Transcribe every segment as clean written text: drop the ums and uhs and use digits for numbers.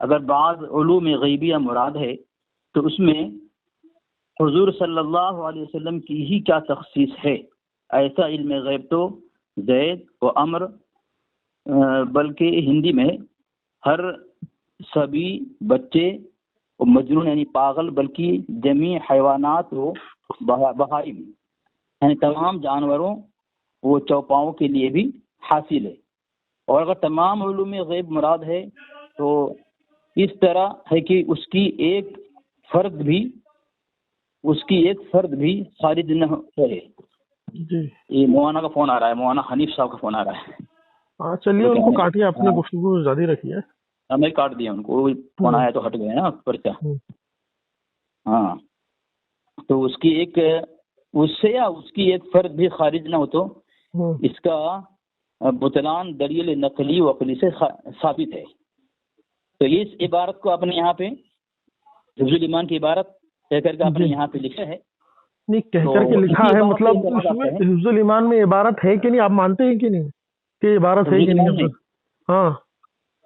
اگر بعض علوم غیبیہ مراد ہے تو اس میں حضور صلی اللہ علیہ وسلم کی ہی کیا تخصیص ہے؟ ایسا علم غیب تو زید و عمر بلکہ ہندی میں ہر سبھی بچے و مجنون یعنی پاگل، بلکہ جمیع حیوانات و بہائم یعنی تمام جانوروں وہ چوپاؤں کے لیے بھی حاصل ہے۔ اور اگر تمام علوم غیب مراد ہے تو اس طرح ہے کہ اس کی ایک فرد بھی خارج نہ ہے۔ جی یہ مولانا کا فون آ رہا ہے، مولانا حنیف صاحب کا فون آ رہا ہے۔ ہاں چلیے ان کو کاٹیے، اپنی گفتگو جاری رکھیے۔ میں کاٹ دیا ان کو، فون آیا تو ہٹ گئے نا پرچہ۔ ہاں تو اس کی ایک فرد بھی خارج نہ ہو تو اس کا بطلان دلیل نقلی و عقلی سے ثابت ہے۔ تو اس عبارت کو آپ نے یہاں پہ حفظ الایمان کی عبارت کہہ کر کے آپ نے یہاں پہ لکھا ہے، نہیں کہہ کر کے لکھا ہے، مطلب اس میں حفظ الایمان میں عبارت ہے کہ نہیں، آپ مانتے ہیں کہ نہیں کہ عبارت ہے کہ نہیں؟ ہاں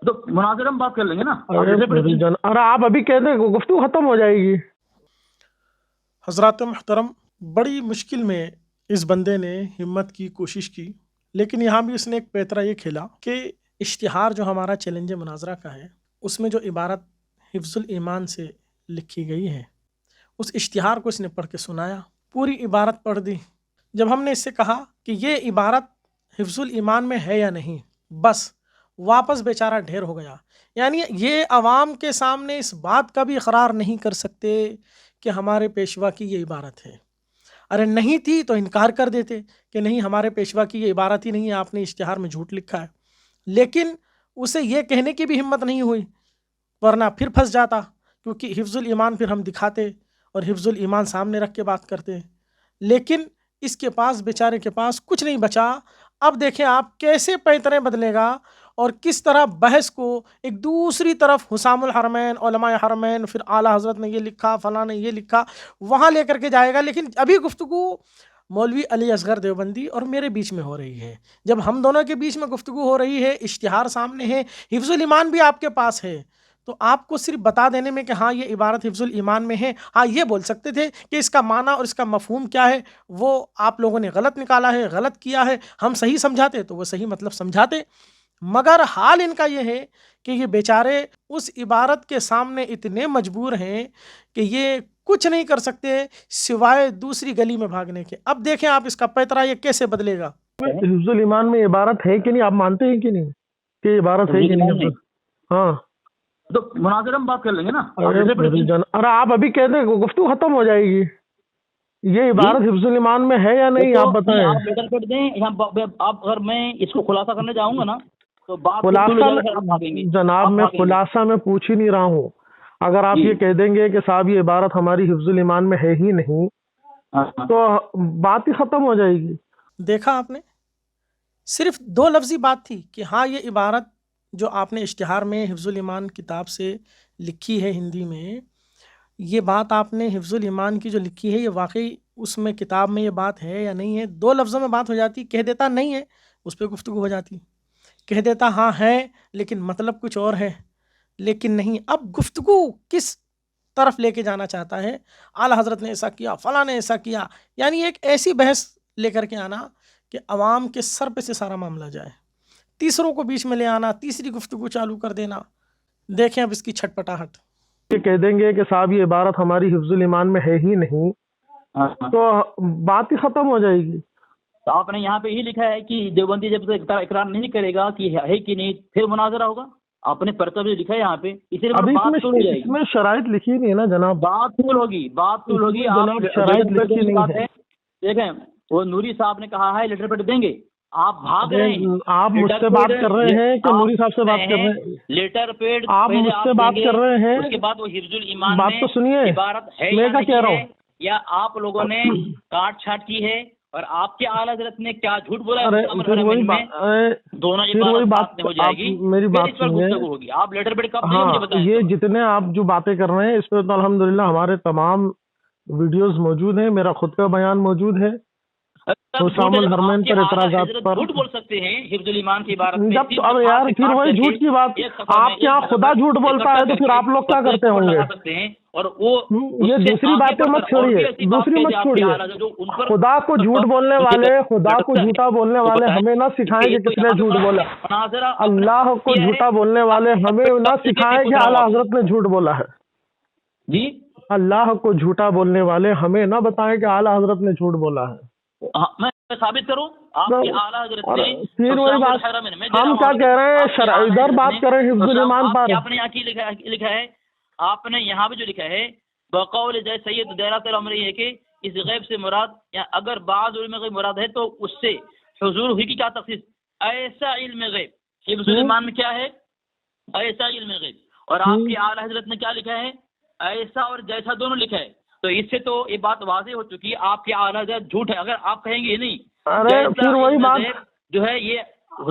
تو مناظرہ میں بات کر لیں گے نا۔ ارے آپ ابھی کہہ دیں گفتگو ختم ہو جائے گی۔ حضرات محترم، بڑی مشکل میں اس بندے نے ہمت کی، کوشش کی، لیکن یہاں بھی اس نے ایک پیترا یہ کھیلا کہ اشتہار جو ہمارا چیلنج مناظرہ کا ہے اس میں جو عبارت حفظ الایمان سے لکھی گئی ہے اس اشتہار کو اس نے پڑھ کے سنایا، پوری عبارت پڑھ دی۔ جب ہم نے اس سے کہا کہ یہ عبارت حفظ الایمان میں ہے یا نہیں، بس واپس بیچارہ ڈھیر ہو گیا۔ یعنی یہ عوام کے سامنے اس بات کا بھی اقرار نہیں کر سکتے کہ ہمارے پیشوا کی یہ عبارت ہے۔ ارے نہیں تھی تو انکار کر دیتے کہ نہیں ہمارے پیشوا کی یہ عبارت ہی نہیں ہے، آپ نے اشتہار میں جھوٹ لکھا ہے، لیکن اسے یہ کہنے کی بھی ہمت نہیں ہوئی، ورنہ پھر پھنس جاتا، کیونکہ حفظ الایمان پھر ہم دکھاتے اور حفظ الایمان سامنے رکھ کے بات کرتے، لیکن اس کے پاس بیچارے کے پاس کچھ نہیں بچا۔ اب دیکھیں آپ کیسے پیترے بدلے گا اور کس طرح بحث کو ایک دوسری طرف حسام الحرمین، علماء حرمین، پھر اعلیٰ حضرت نے یہ لکھا، فلاں نے یہ لکھا، وہاں لے کر کے جائے گا۔ لیکن ابھی گفتگو مولوی علی اصغر دیوبندی اور میرے بیچ میں ہو رہی ہے۔ جب ہم دونوں کے بیچ میں گفتگو ہو رہی ہے، اشتہار سامنے ہے، حفظ الایمان بھی آپ کے پاس ہے، تو آپ کو صرف بتا دینے میں کہ ہاں یہ عبارت حفظ الایمان میں ہے، ہاں یہ بول سکتے تھے کہ اس کا معنی اور اس کا مفہوم کیا ہے، وہ آپ لوگوں نے غلط نکالا ہے، غلط کیا ہے، ہم صحیح سمجھاتے تو وہ صحیح مطلب سمجھاتے۔ مگر حال ان کا یہ ہے کہ یہ بیچارے اس عبارت کے سامنے اتنے مجبور ہیں کہ یہ کچھ نہیں کر سکتے سوائے دوسری گلی میں بھاگنے کے۔ اب دیکھیں آپ اس کا پیترا یہ کیسے بدلے گا۔ حفظ الایمان میں عبارت ہے کہ نہیں، آپ مانتے ہیں کہ نہیں کہ عبارت ہے کہ نہیں؟ ہاں تو مناظرہ میں بات کر لیں گے نا۔ ارے آپ ابھی کہہ دیں گفتگو ختم ہو جائے گی۔ یہ عبارت حفظ الایمان میں ہے یا نہیں، آپ بتائیں۔ آپ لیٹر پیڈ دیں، آپ اگر میں اس کو خلاصہ کرنے جاؤں گا نا تو جناب میں خلاصہ میں پوچھ ہی نہیں رہا ہوں۔ اگر آپ یہ کہہ دیں گے کہ صاحب یہ عبارت ہماری حفظ الایمان میں ہے ہی نہیں تو بات ہی ختم ہو جائے گی۔ دیکھا آپ نے، صرف دو لفظی بات تھی کہ ہاں یہ عبارت جو آپ نے اشتہار میں حفظ الایمان کتاب سے لکھی ہے ہندی میں، یہ بات آپ نے حفظ الایمان کی جو لکھی ہے یہ واقعی اس میں کتاب میں یہ بات ہے یا نہیں ہے۔ دو لفظوں میں بات ہو جاتی، کہہ دیتا نہیں ہے اس پہ گفتگو ہو جاتی، کہہ دیتا ہاں ہے لیکن مطلب کچھ اور ہے، لیکن نہیں۔ اب گفتگو کس طرف لے کے جانا چاہتا ہے، اعلیٰ حضرت نے ایسا کیا، فلاں نے ایسا کیا، یعنی ایک ایسی بحث لے کر کے آنا کہ عوام کے سر پہ سے سارا معاملہ جائے، تیسروں کو بیچ میں لے آنا، تیسری گفتگو چالو کر دینا۔ دیکھیں اب اس کی چھٹ پٹاہٹ۔ یہ کہہ دیں گے کہ صاحب یہ عبارت ہماری حفظ الایمان میں ہے ہی نہیں تو بات ہی ختم ہو جائے گی۔ تو آپ نے یہاں پہ یہ لکھا ہے کہ دیوبندی جب تک اقرار نہیں کرے گا کہ ہے کہ نہیں پھر مناظرہ ہوگا، آپ نے پرچہ بھی لکھا ہے یہاں پہ، اسی لیے اس میں شرائط لکھی نہیں ہے نا جناب۔ بات طول ہوگی جناب، شرائط لکھی نہیں ہے۔ دیکھیں وہ نوری صاحب نے کہا ہے لیٹر پیڈ دیں گے، آپ بھاگ رہے ہیں۔ آپ مجھ سے بات کر رہے ہیں کہ نوری صاحب سے بات کر رہے ہیں؟ لیٹر پیڈ آپ مجھ سے بات کر رہے ہیں، اس کے بعد وہ حفظ الایمان بات تو سنیے، عبارت ہے میں کیا کہہ رہا ہوں، یا آپ لوگوں نے کاٹ چھاٹ کی ہے اور آپ کے اعلیٰ حضرت نے کیا جھوٹ بولا دونوں بات ہو جائے گی۔ میری بات ہوگی، آپ لیٹر پیڈ کب ہاں، یہ جتنے آپ جو باتیں کر رہے ہیں اس پہ تو الحمدللہ ہمارے تمام ویڈیوز موجود ہیں، میرا خود کا بیان موجود ہے، حسام الحرمین پر اعتراضات پر جھوٹ بول سکتے ہیں حفظ الایمان کی عبارت میں؟ جب تو اب یار پھر وہی جھوٹ کی بات، آپ کے یہاں خدا جھوٹ بولتا ہے تو پھر آپ لوگ کیا کرتے ہوں گے؟ اور وہ یہ دوسری باتیں مت چھوڑیے، دوسری مت چھوڑیے، خدا کو جھوٹ بولنے والے، خدا کو جھوٹا بولنے والے ہمیں نہ سکھائیں کہ کس نے جھوٹ بولا، اللہ کو جھوٹا بولنے والے ہمیں نہ سکھائیں کہ اعلیٰ حضرت نے جھوٹ بولا ہے جی، اللہ کو جھوٹا بولنے والے ہمیں نہ بتائیں کہ اعلیٰ حضرت نے جھوٹ بولا ہے۔ میں ثابت کروں آپ کے اعلیٰ حضرت نے پھر وہی بات ہم کیا کہہ رہے ہیں، ادھر بات کریں حفظ الایمان پر۔ آپ نے یہاں کی لکھا ہے، آپ نے یہاں پہ جو لکھا ہے بقول جے سید دائرۃ الامر، یہ ہے کہ اس غیب سے مراد یا اگر بعض علم غیب مراد ہے تو اس سے حضور ہوئی کی کیا تخصیص؟ ایسا علم غیب حفظ الایمان میں کیا ہے؟ ایسا علم غیب۔ اور آپ کے اعلیٰ حضرت نے کیا لکھا ہے؟ ایسا اور جیسا دونوں لکھا ہے۔ تو اس سے تو یہ بات واضح ہو چکی ہے آپ کے اعلیٰ حضرت جھوٹ ہے اگر آپ کہیں گے نہیں پھر وہی بات جو ہے یہ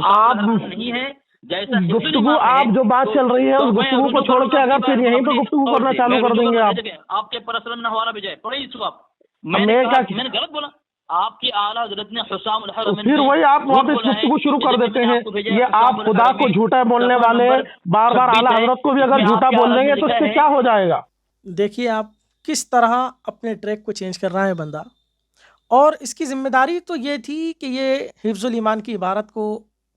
آپ نہیں ہے جیسا گفتگو، آپ جو بات چل رہی ہے اس گفتگو کو چھوڑ کے اگر پھر یہیں پہ گفتگو کرنا چالو کر دیں گے آپ کے پر اصل میں حوالہ بھی جائے پڑھیے اس کو آپ۔ میں نے غلط بولا، آپ کی اعلیٰ حضرت نے حسام الحرمین، پھر وہی آپ واپس گفتگو شروع کر دیتے ہیں۔ یہ آپ خدا کو جھوٹا بولنے والے بار بار اعلیٰ حضرت کو بھی اگر جھوٹا بول دیں گے تو اس سے کیا ہو جائے گا؟ دیکھیے آپ کس طرح اپنے ٹریک کو چینج کر رہا ہے بندہ، اور اس کی ذمہ داری تو یہ تھی کہ یہ حفظ الایمان کی عبارت کو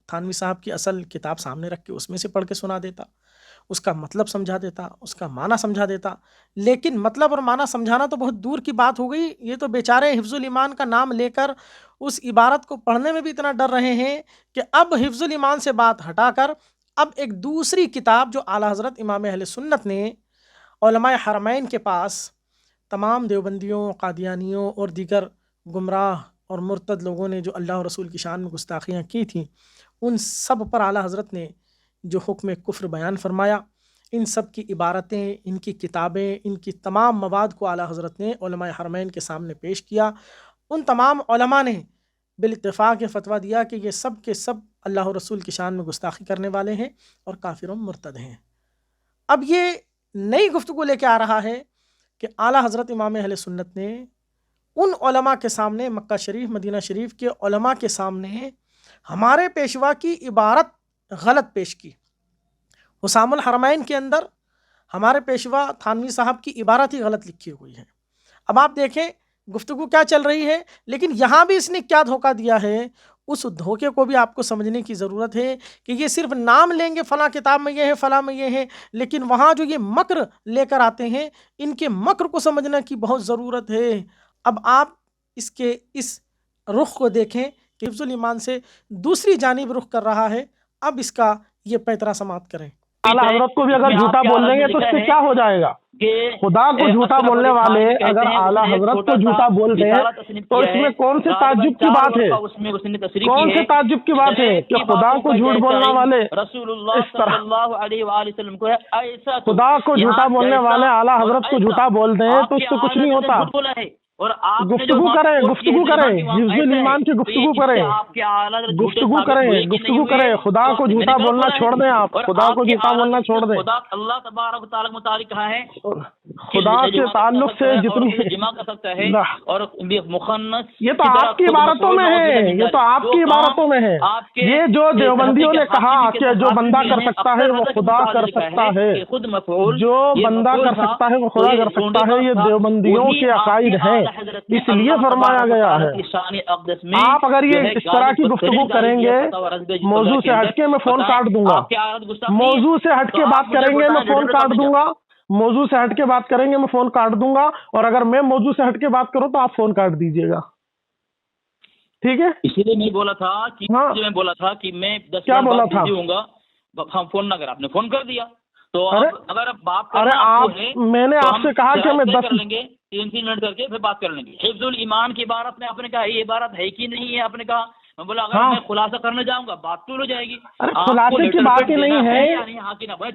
تھانوی صاحب کی اصل کتاب سامنے رکھ کے اس میں سے پڑھ کے سنا دیتا، اس کا مطلب سمجھا دیتا، اس کا معنی سمجھا دیتا، لیکن مطلب اور معنی سمجھانا تو بہت دور کی بات ہو گئی۔ یہ تو بیچارے حفظ الایمان کا نام لے کر اس عبارت کو پڑھنے میں بھی اتنا ڈر رہے ہیں کہ اب حفظ الایمان سے بات ہٹا کر اب ایک دوسری کتاب جو اعلیٰ حضرت امام اہل سنت نے علماء حرمین کے پاس تمام دیوبندیوں، قادیانیوں اور دیگر گمراہ اور مرتد لوگوں نے جو اللہ اور رسول کی شان میں گستاخیاں کی تھیں، ان سب پر اعلیٰ حضرت نے جو حکم کفر بیان فرمایا، ان سب کی عبارتیں، ان کی کتابیں، ان کی تمام مواد کو اعلیٰ حضرت نے علماء حرمین کے سامنے پیش کیا۔ ان تمام علماء نے بالاتفاق یہ فتویٰ دیا کہ یہ سب کے سب اللہ اور رسول کی شان میں گستاخی کرنے والے ہیں اور کافر و مرتد ہیں۔ اب یہ نئی گفتگو لے کے آ رہا ہے کہ اعلیٰ حضرت امام اہل سنت نے ان علماء کے سامنے، مکہ شریف مدینہ شریف کے علماء کے سامنے ہمارے پیشوا کی عبارت غلط پیش کی۔ حسام الحرمین کے اندر ہمارے پیشوا تھانوی صاحب کی عبارت ہی غلط لکھی ہوئی ہے۔ اب آپ دیکھیں گفتگو کیا چل رہی ہے، لیکن یہاں بھی اس نے کیا دھوکہ دیا ہے، اس دھوکے کو بھی آپ کو سمجھنے کی ضرورت ہے کہ یہ صرف نام لیں گے فلاں کتاب میں یہ ہے، فلاں میں یہ ہے، لیکن وہاں جو یہ مکر لے کر آتے ہیں، ان کے مکر کو سمجھنے کی بہت ضرورت ہے۔ اب آپ اس کے اس رخ کو دیکھیں کہ حفظ الایمان سے دوسری جانب رخ کر رہا ہے، اب اس کا یہ پیترا سماعت کریں۔ اعلیٰ حضرت کو بھی اگر جھوٹا بول دیں گے تو اس سے کیا ہو جائے گا؟ خدا کو جھوٹا بولنے والے اگر اعلیٰ حضرت کو جھوٹا بول دیں تو اس میں کون سے تعجب کی بات ہے؟ کون سے تعجب کی بات ہے کہ خدا کو جھوٹ بولنے والے اس طرح خدا کو جھوٹا بولنے والے اعلیٰ حضرت کو جھوٹا بول دیں تو اس سے کچھ نہیں ہوتا۔ گفتگو کریں، گفتگو کریں، حفظ الایمان کی گفتگو کریں، گفتگو کریں، گفتگو کریں۔ خدا کو جھوٹا بولنا چھوڑ دیں، آپ خدا کو جھوٹا بولنا چھوڑ دیں۔ اللہ تبارک و تعالیٰ متعلق کہا ہے خدا کے تعلق سے جتنی جمع کر سکتا ہے اور مخنث، یہ تو آپ کی عبارتوں میں ہے، یہ تو آپ کی عبارتوں میں ہے۔ یہ جو دیوبندیوں نے کہا کہ جو بندہ کر سکتا ہے وہ خدا کر سکتا ہے، جو بندہ کر سکتا ہے وہ خدا کر سکتا ہے، یہ دیوبندیوں کے عقائد ہیں، اس لیے فرمایا گیا ہے۔ آپ اگر یہ اس طرح کی گفتگو کریں گے، موضوع سے ہٹ کے میں فون کاٹ دوں گا، موضوع سے ہٹ کے بات کریں گے میں فون کاٹ دوں گا، موضوع سے ہٹ کے بات کریں گے میں فون کاٹ دوں گا، اور اگر میں موضوع سے ہٹ کے بات کروں تو آپ فون کاٹ دیجیے گا، ٹھیک ہے؟ اسی لیے میں بولا تھا کہ میں بولا تھا کہ میں 10 کیا بولا تھا؟ ہوں گا، ہم فون نہ کر، آپ نے فون کر دیا تو اگر آپ میں نے آپ سے کہا کہ میں 10 کر لیں گے 3 منٹ کر کے پھر بات کر لیں گے۔ حفظ الایمان کی عبارت میں آپ نے کہا یہ عبارت ہے کہ نہیں ہے، آپ نے کہا، میں بولا اگر میں خلاصہ کرنے جاؤں گا بات تو ہو جائے گی، خلاصے کی بات ہی نہیں ہے،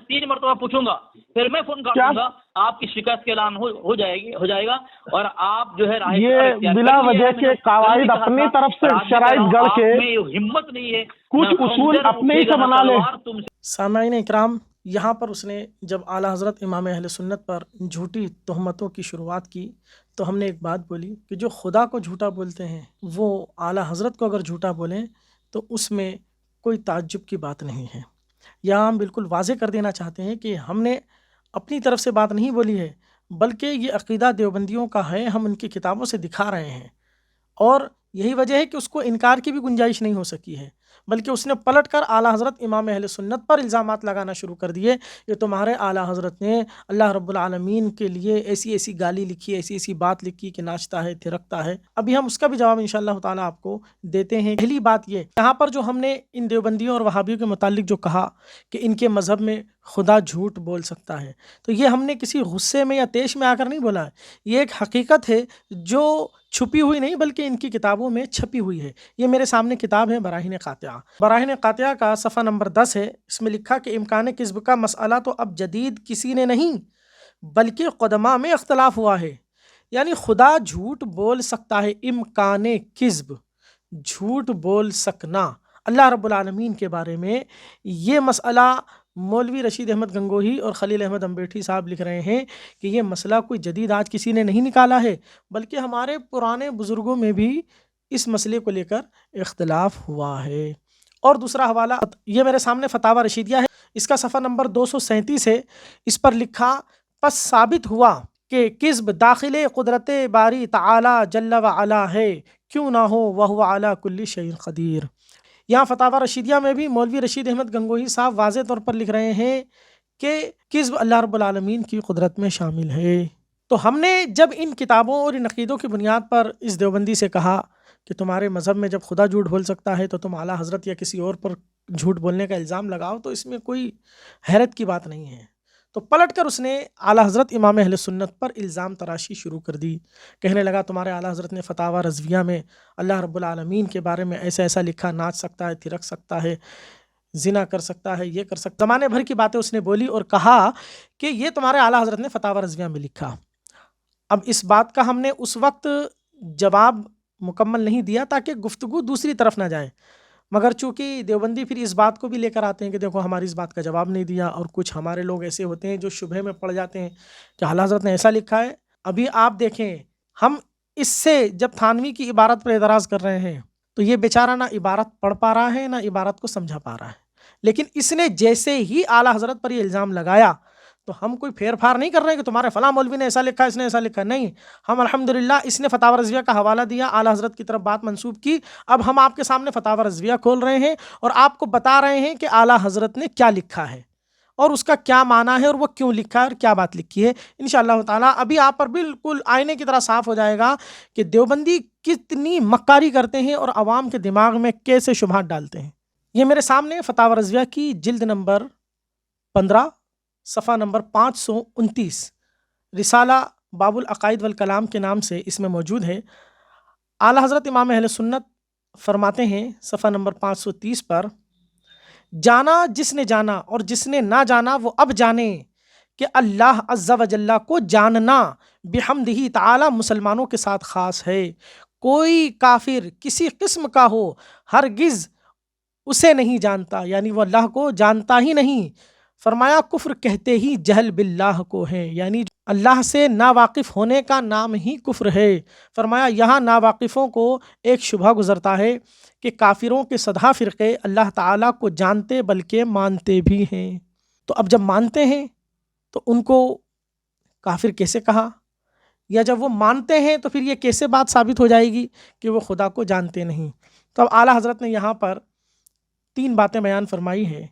3 مرتبہ پوچھوں گا پھر میں فون کاٹوں گا، آپ کی شکست کا اعلان ہو جائے گا، اور آپ جو ہے یہ بلا وجہ کے قواعد اپنی طرف سے شرائط گڑھ کے ہمت نہیں ہے، کچھ اصول اپنے ہی سے بنا لیں۔ سامعین اکرام، یہاں پر اس نے جب اعلیٰ حضرت امام اہل سنت پر جھوٹی تہمتوں کی شروعات کی تو ہم نے ایک بات بولی کہ جو خدا کو جھوٹا بولتے ہیں وہ اعلیٰ حضرت کو اگر جھوٹا بولیں تو اس میں کوئی تعجب کی بات نہیں ہے۔ یہاں ہم بالکل واضح کر دینا چاہتے ہیں کہ ہم نے اپنی طرف سے بات نہیں بولی ہے، بلکہ یہ عقیدہ دیوبندیوں کا ہے، ہم ان کی کتابوں سے دکھا رہے ہیں، اور یہی وجہ ہے کہ اس کو انکار کی بھی گنجائش نہیں ہو سکی ہے، بلکہ اس نے پلٹ کر اعلیٰ حضرت امام اہل سنت پر الزامات لگانا شروع کر دیے کہ تمہارے اعلیٰ حضرت نے اللہ رب العالمین کے لیے ایسی ایسی گالی لکھی، ایسی ایسی بات لکھی کہ ناچتا ہے، تھرکتا ہے۔ ابھی ہم اس کا بھی جواب انشاءاللہ تعالیٰ آپ کو دیتے ہیں۔ پہلی بات یہ، یہاں پر جو ہم نے ان دیوبندیوں اور وہابیوں کے متعلق جو کہا کہ ان کے مذہب میں خدا جھوٹ بول سکتا ہے، تو یہ ہم نے کسی غصے میں یا تیش میں آ کر نہیں بولا ہے، یہ ایک حقیقت ہے جو چھپی ہوئی نہیں بلکہ ان کی کتابوں میں چھپی ہوئی ہے۔ یہ میرے سامنے کتاب ہے براہین قاطعہ، براہین قاطعہ کا صفحہ نمبر 10 ہے۔ اس میں لکھا کہ امکان کذب کا مسئلہ تو اب جدید کسی نے نہیں بلکہ قدماء میں اختلاف ہوا ہے، یعنی خدا جھوٹ بول سکتا ہے، امکان کذب، جھوٹ بول سکنا اللہ رب العالمین کے بارے میں، یہ مسئلہ مولوی رشید احمد گنگوہی اور خلیل احمد امبیٹھی صاحب لکھ رہے ہیں کہ یہ مسئلہ کوئی جدید آج کسی نے نہیں نکالا ہے، بلکہ ہمارے پرانے بزرگوں میں بھی اس مسئلے کو لے کر اختلاف ہوا ہے۔ اور دوسرا حوالہ یہ میرے سامنے فتاوی رشیدیہ ہے، اس کا صفحہ نمبر 237 ہے۔ اس پر لکھا، پس ثابت ہوا کہ کذب داخل قدرت باری تعالی جل وعلا ہے، کیوں نہ ہو وہو علی کل شیء قدیر۔ یہاں فتاوی رشیدیہ میں بھی مولوی رشید احمد گنگوہی صاحب واضح طور پر لکھ رہے ہیں کہ کذب اللہ رب العالمین کی قدرت میں شامل ہے۔ تو ہم نے جب ان کتابوں اور ان عقیدوں کی بنیاد پر اس دیوبندی سے کہا کہ تمہارے مذہب میں جب خدا جھوٹ بول سکتا ہے تو تم اعلیٰ حضرت یا کسی اور پر جھوٹ بولنے کا الزام لگاؤ، تو اس میں کوئی حیرت کی بات نہیں ہے، تو پلٹ کر اس نے اعلیٰ حضرت امام اہل سنت پر الزام تراشی شروع کر دی، کہنے لگا تمہارے اعلیٰ حضرت نے فتاوی رضویہ میں اللہ رب العالمین کے بارے میں ایسا ایسا لکھا، ناچ سکتا ہے، تھرک سکتا ہے، زنا کر سکتا ہے، یہ کر سکتا، زمانے بھر کی باتیں اس نے بولی اور کہا کہ یہ تمہارے اعلیٰ حضرت نے فتاوی رضویہ میں لکھا۔ اب اس بات کا ہم نے اس وقت جواب مکمل نہیں دیا تاکہ گفتگو دوسری طرف نہ جائے، مگر چونکہ دیوبندی پھر اس بات کو بھی لے کر آتے ہیں کہ دیکھو ہماری اس بات کا جواب نہیں دیا، اور کچھ ہمارے لوگ ایسے ہوتے ہیں جو شبہے میں پڑ جاتے ہیں کہ اعلیٰ حضرت نے ایسا لکھا ہے۔ ابھی آپ دیکھیں، ہم اس سے جب تھانوی کی عبارت پر اعتراض کر رہے ہیں تو یہ بیچارہ نہ عبارت پڑھ پا رہا ہے نہ عبارت کو سمجھا پا رہا ہے، لیکن اس نے جیسے ہی اعلیٰ حضرت پر یہ الزام لگایا تو ہم کوئی پھیر پھار نہیں کر رہے ہیں کہ تمہارے فلاں مولوی نے ایسا لکھا، اس نے ایسا لکھا، نہیں، ہم الحمدللہ اس نے فتاوی رضویہ کا حوالہ دیا، اعلیٰ حضرت کی طرف بات منسوب کی، اب ہم آپ کے سامنے فتاوی رضویہ کھول رہے ہیں اور آپ کو بتا رہے ہیں کہ اعلیٰ حضرت نے کیا لکھا ہے اور اس کا کیا معنی ہے اور وہ کیوں لکھا ہے اور کیا بات لکھی ہے۔ انشاءاللہ تعالیٰ ابھی آپ پر بالکل آئینے کی طرح صاف ہو جائے گا کہ دیوبندی کتنی مکاری کرتے ہیں اور عوام کے دماغ میں کیسے شبہات ڈالتے ہیں۔ یہ میرے سامنے فتاوی رضویہ کی جلد نمبر 15 صفحہ نمبر 529 رسالہ باب العقائد والکلام کے نام سے اس میں موجود ہے۔ اعلیٰ حضرت امام اہل سنت فرماتے ہیں صفحہ نمبر 530 پر، جانا جس نے جانا اور جس نے نہ جانا وہ اب جانے کہ اللہ عز و جل کو جاننا بحمدہ تعالی مسلمانوں کے ساتھ خاص ہے، کوئی کافر کسی قسم کا ہو ہرگز اسے نہیں جانتا، یعنی وہ اللہ کو جانتا ہی نہیں۔ فرمایا کفر کہتے ہی جہل باللہ کو ہے، یعنی اللہ سے ناواقف ہونے کا نام ہی کفر ہے۔ فرمایا یہاں ناواقفوں کو ایک شبہ گزرتا ہے کہ کافروں کے سدھا فرقے اللہ تعالیٰ کو جانتے بلکہ مانتے بھی ہیں، تو اب جب مانتے ہیں تو ان کو کافر کیسے کہا، یا جب وہ مانتے ہیں تو پھر یہ کیسے بات ثابت ہو جائے گی کہ وہ خدا کو جانتے نہیں۔ تو اب اعلیٰ حضرت نے یہاں پر 3 باتیں بیان فرمائی ہے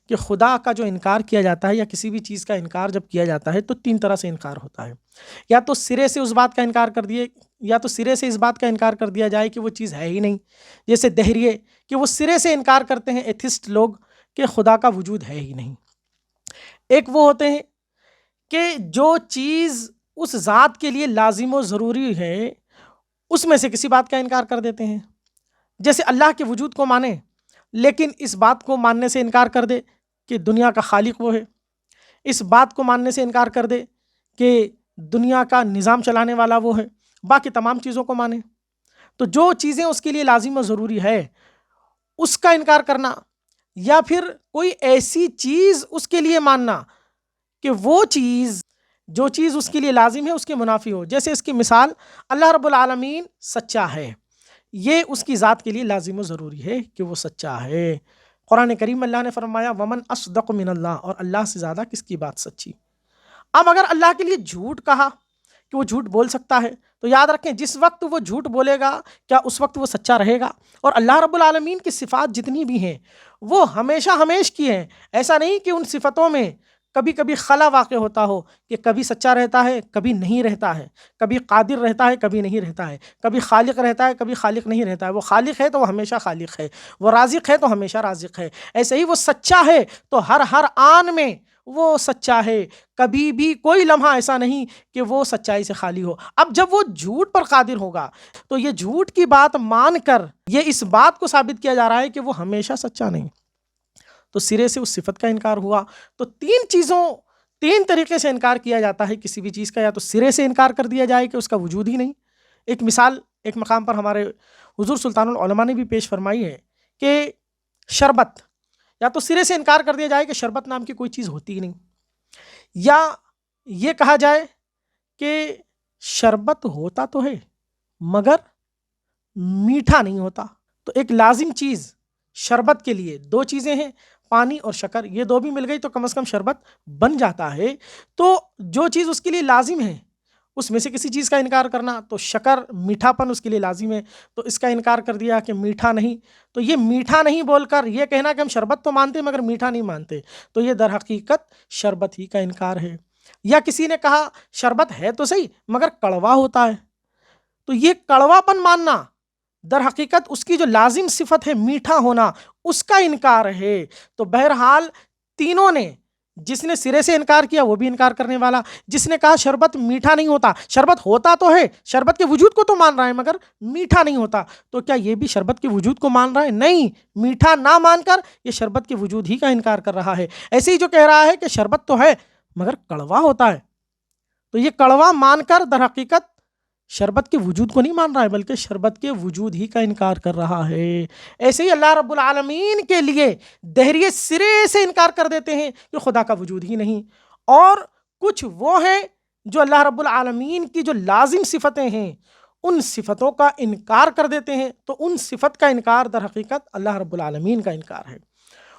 کہ خدا کا جو انکار کیا جاتا ہے یا کسی بھی چیز کا انکار جب کیا جاتا ہے تو 3 طرح سے انکار ہوتا ہے، یا تو سرے سے اس بات کا انکار کر دیے، یا تو سرے سے اس بات کا انکار کر دیا جائے کہ وہ چیز ہے ہی نہیں، جیسے دہریے کہ وہ سرے سے انکار کرتے ہیں ایتھسٹ لوگ کہ خدا کا وجود ہے ہی نہیں۔ ایک وہ ہوتے ہیں کہ جو چیز اس ذات کے لیے لازم و ضروری ہے اس میں سے کسی بات کا انکار کر دیتے ہیں، جیسے اللہ کے وجود کو مانے لیکن اس بات کو ماننے سے انکار کر دے کہ دنیا کا خالق وہ ہے، اس بات کو ماننے سے انکار کر دے کہ دنیا کا نظام چلانے والا وہ ہے، باقی تمام چیزوں کو مانے۔ تو جو چیزیں اس کے لیے لازم و ضروری ہے اس کا انکار کرنا، یا پھر کوئی ایسی چیز اس کے لیے ماننا کہ وہ چیز جو چیز اس کے لیے لازم ہے اس کے منافی ہو. جیسے اس کی مثال اللہ رب العالمین سچا ہے، یہ اس کی ذات کے لیے لازم و ضروری ہے کہ وہ سچا ہے. قرآن کریم اللہ نے فرمایا ومن اصدق من اللہ، اور اللہ سے زیادہ کس کی بات سچی. اب اگر اللہ کے لیے جھوٹ کہا کہ وہ جھوٹ بول سکتا ہے تو یاد رکھیں جس وقت وہ جھوٹ بولے گا کیا اس وقت وہ سچا رہے گا؟ اور اللہ رب العالمین کی صفات جتنی بھی ہیں وہ ہمیشہ ہمیش کی ہیں. ایسا نہیں کہ ان صفتوں میں کبھی کبھی خلا واقع ہوتا ہو کہ کبھی سچا رہتا ہے کبھی نہیں رہتا ہے، کبھی قادر رہتا ہے کبھی نہیں رہتا ہے، کبھی خالق رہتا ہے کبھی خالق نہیں رہتا ہے. وہ خالق ہے تو وہ ہمیشہ خالق ہے، وہ رازق ہے تو ہمیشہ رازق ہے. ایسے ہی وہ سچا ہے تو ہر آن میں وہ سچا ہے، کبھی بھی کوئی لمحہ ایسا نہیں کہ وہ سچائی سے خالی ہو. اب جب وہ جھوٹ پر قادر ہوگا تو یہ جھوٹ کی بات مان کر یہ اس بات کو ثابت کیا جا رہا ہے کہ وہ ہمیشہ سچا نہیں، تو سرے سے اس صفت کا انکار ہوا. تو تین طریقے سے انکار کیا جاتا ہے کسی بھی چیز کا. یا تو سرے سے انکار کر دیا جائے کہ اس کا وجود ہی نہیں. ایک مثال ایک مقام پر ہمارے حضور سلطان العلماء نے بھی پیش فرمائی ہے کہ شربت، یا تو سرے سے انکار کر دیا جائے کہ شربت نام کی کوئی چیز ہوتی ہی نہیں، یا یہ کہا جائے کہ شربت ہوتا تو ہے مگر میٹھا نہیں ہوتا. تو ایک لازم چیز شربت کے لیے دو چیزیں ہیں، پانی اور شکر، یہ دو بھی مل گئی تو کم از کم شربت بن جاتا ہے. تو جو چیز اس کے لیے لازم ہے اس میں سے کسی چیز کا انکار کرنا، تو شکر میٹھا پن اس کے لیے لازم ہے تو اس کا انکار کر دیا کہ میٹھا نہیں. تو یہ میٹھا نہیں بول کر یہ کہنا کہ ہم شربت تو مانتے مگر میٹھا نہیں مانتے، تو یہ در حقیقت شربت ہی کا انکار ہے. یا کسی نے کہا شربت ہے تو صحیح مگر کڑوا ہوتا ہے، تو یہ کڑوا پن ماننا در حقیقت اس کی جو لازم صفت ہے میٹھا ہونا اس کا انکار ہے. تو بہرحال تینوں نے، جس نے سرے سے انکار کیا وہ بھی انکار کرنے والا، جس نے کہا شربت میٹھا نہیں ہوتا، شربت ہوتا تو ہے، شربت کے وجود کو تو مان رہا ہے مگر میٹھا نہیں ہوتا، تو کیا یہ بھی شربت کے وجود کو مان رہا ہے؟ نہیں، میٹھا نہ مان کر یہ شربت کے وجود ہی کا انکار کر رہا ہے. ایسے ہی جو کہہ رہا ہے کہ شربت تو ہے مگر کڑوا ہوتا ہے، تو یہ کڑوا مان کر در حقیقت شربت کے وجود کو نہیں مان رہا ہے بلکہ شربت کے وجود ہی کا انکار کر رہا ہے. ایسے ہی اللہ رب العالمین کے لیے دہریے سرے سے انکار کر دیتے ہیں کہ خدا کا وجود ہی نہیں. اور کچھ وہ ہیں جو اللہ رب العالمین کی جو لازم صفتیں ہیں ان صفتوں کا انکار کر دیتے ہیں، تو ان صفت کا انکار در حقیقت اللہ رب العالمین کا انکار ہے.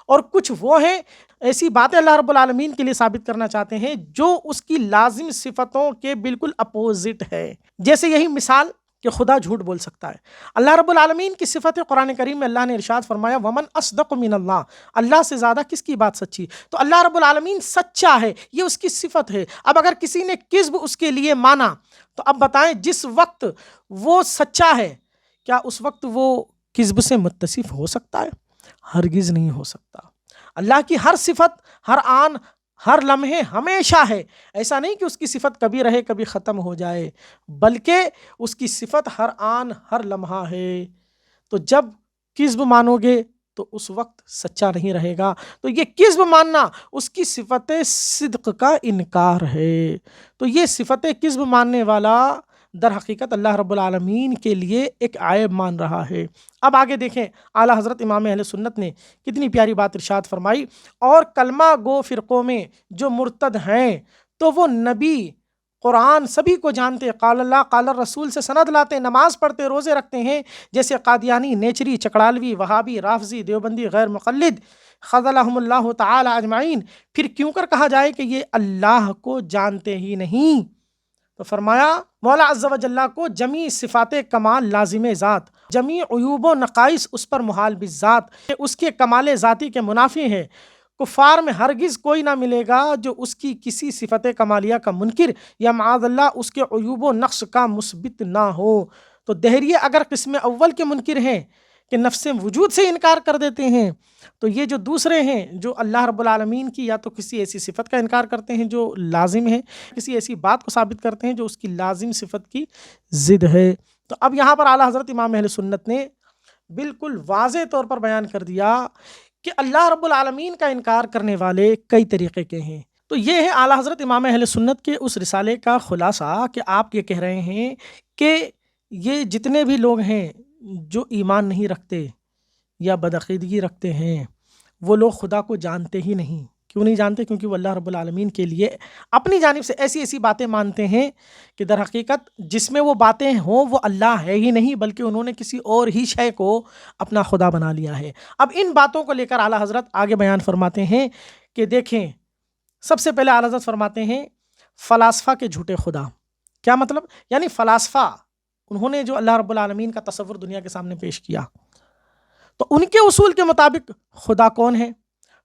اور کچھ وہ ہیں ایسی باتیں اللہ رب العالمین کے لیے ثابت کرنا چاہتے ہیں جو اس کی لازم صفتوں کے بالکل اپوزٹ ہے. جیسے یہی مثال کہ خدا جھوٹ بول سکتا ہے. اللہ رب العالمین کی صفت ہے، قرآن کریم میں اللہ نے ارشاد فرمایا ومن اصدق من اللہ، اللہ سے زیادہ کس کی بات سچی. تو اللہ رب العالمین سچا ہے، یہ اس کی صفت ہے. اب اگر کسی نے کذب اس کے لیے مانا تو اب بتائیں جس وقت وہ سچا ہے کیا اس وقت وہ کذب سے متصف ہو سکتا ہے؟ ہرگز نہیں ہو سکتا. اللہ کی ہر صفت ہر آن ہر لمحے ہمیشہ ہے. ایسا نہیں کہ اس کی صفت کبھی رہے کبھی ختم ہو جائے، بلکہ اس کی صفت ہر آن ہر لمحہ ہے. تو جب کذب مانو گے تو اس وقت سچا نہیں رہے گا. تو یہ کذب ماننا اس کی صفت صدق کا انکار ہے. تو یہ صفت کذب ماننے والا در حقیقت اللہ رب العالمین کے لیے ایک عیب مان رہا ہے. اب آگے دیکھیں اعلیٰ حضرت امام اہل سنت نے کتنی پیاری بات ارشاد فرمائی. اور کلمہ گو فرقوں میں جو مرتد ہیں تو وہ نبی قرآن سبھی کو جانتے، قال اللہ قال الرسول سے سند لاتے، نماز پڑھتے، روزے رکھتے ہیں، جیسے قادیانی، نیچری، چکڑالوی، وہابی، رافضی، دیوبندی، غیر مقلد خذلہم اللہ تعالی اجمعین. پھر کیوں کر کہا جائے کہ یہ اللہ کو جانتے ہی نہیں؟ تو فرمایا مولا عز و جل کو جمیع صفات کمال لازم ذات، جمیع عیوب و نقائص اس پر محال بالذات، اس کے کمال ذاتی کے منافی ہیں. کفار میں ہرگز کوئی نہ ملے گا جو اس کی کسی صفت کمالیہ کا منکر یا معاذ اللہ اس کے عیوب و نقص کا مثبت نہ ہو. تو دہریے اگر قسم اول کے منکر ہیں کہ نفس وجود سے انکار کر دیتے ہیں، تو یہ جو دوسرے ہیں جو اللہ رب العالمین کی یا تو کسی ایسی صفت کا انکار کرتے ہیں جو لازم ہے، کسی ایسی بات کو ثابت کرتے ہیں جو اس کی لازم صفت کی ضد ہے. تو اب یہاں پر اعلیٰ حضرت امام اہل سنت نے بالکل واضح طور پر بیان کر دیا کہ اللہ رب العالمین کا انکار کرنے والے کئی طریقے کے ہیں. تو یہ ہے اعلیٰ حضرت امام اہل سنت کے اس رسالے کا خلاصہ کہ آپ یہ کہہ رہے ہیں کہ یہ جتنے بھی لوگ ہیں جو ایمان نہیں رکھتے یا بدعقیدگی رکھتے ہیں وہ لوگ خدا کو جانتے ہی نہیں۔ کیوں نہیں جانتے؟ کیونکہ وہ اللہ رب العالمین کے لیے اپنی جانب سے ایسی ایسی باتیں مانتے ہیں کہ در حقیقت جس میں وہ باتیں ہوں وہ اللہ ہے ہی نہیں، بلکہ انہوں نے کسی اور ہی شے کو اپنا خدا بنا لیا ہے۔ اب ان باتوں کو لے کر اعلیٰ حضرت آگے بیان فرماتے ہیں کہ دیکھیں، سب سے پہلے اعلیٰ حضرت فرماتے ہیں فلاسفہ کے جھوٹے خدا۔ کیا مطلب؟ یعنی فلاسفہ انہوں نے جو اللہ رب العالمین کا تصور دنیا کے سامنے پیش کیا، تو ان کے اصول کے مطابق خدا کون ہے؟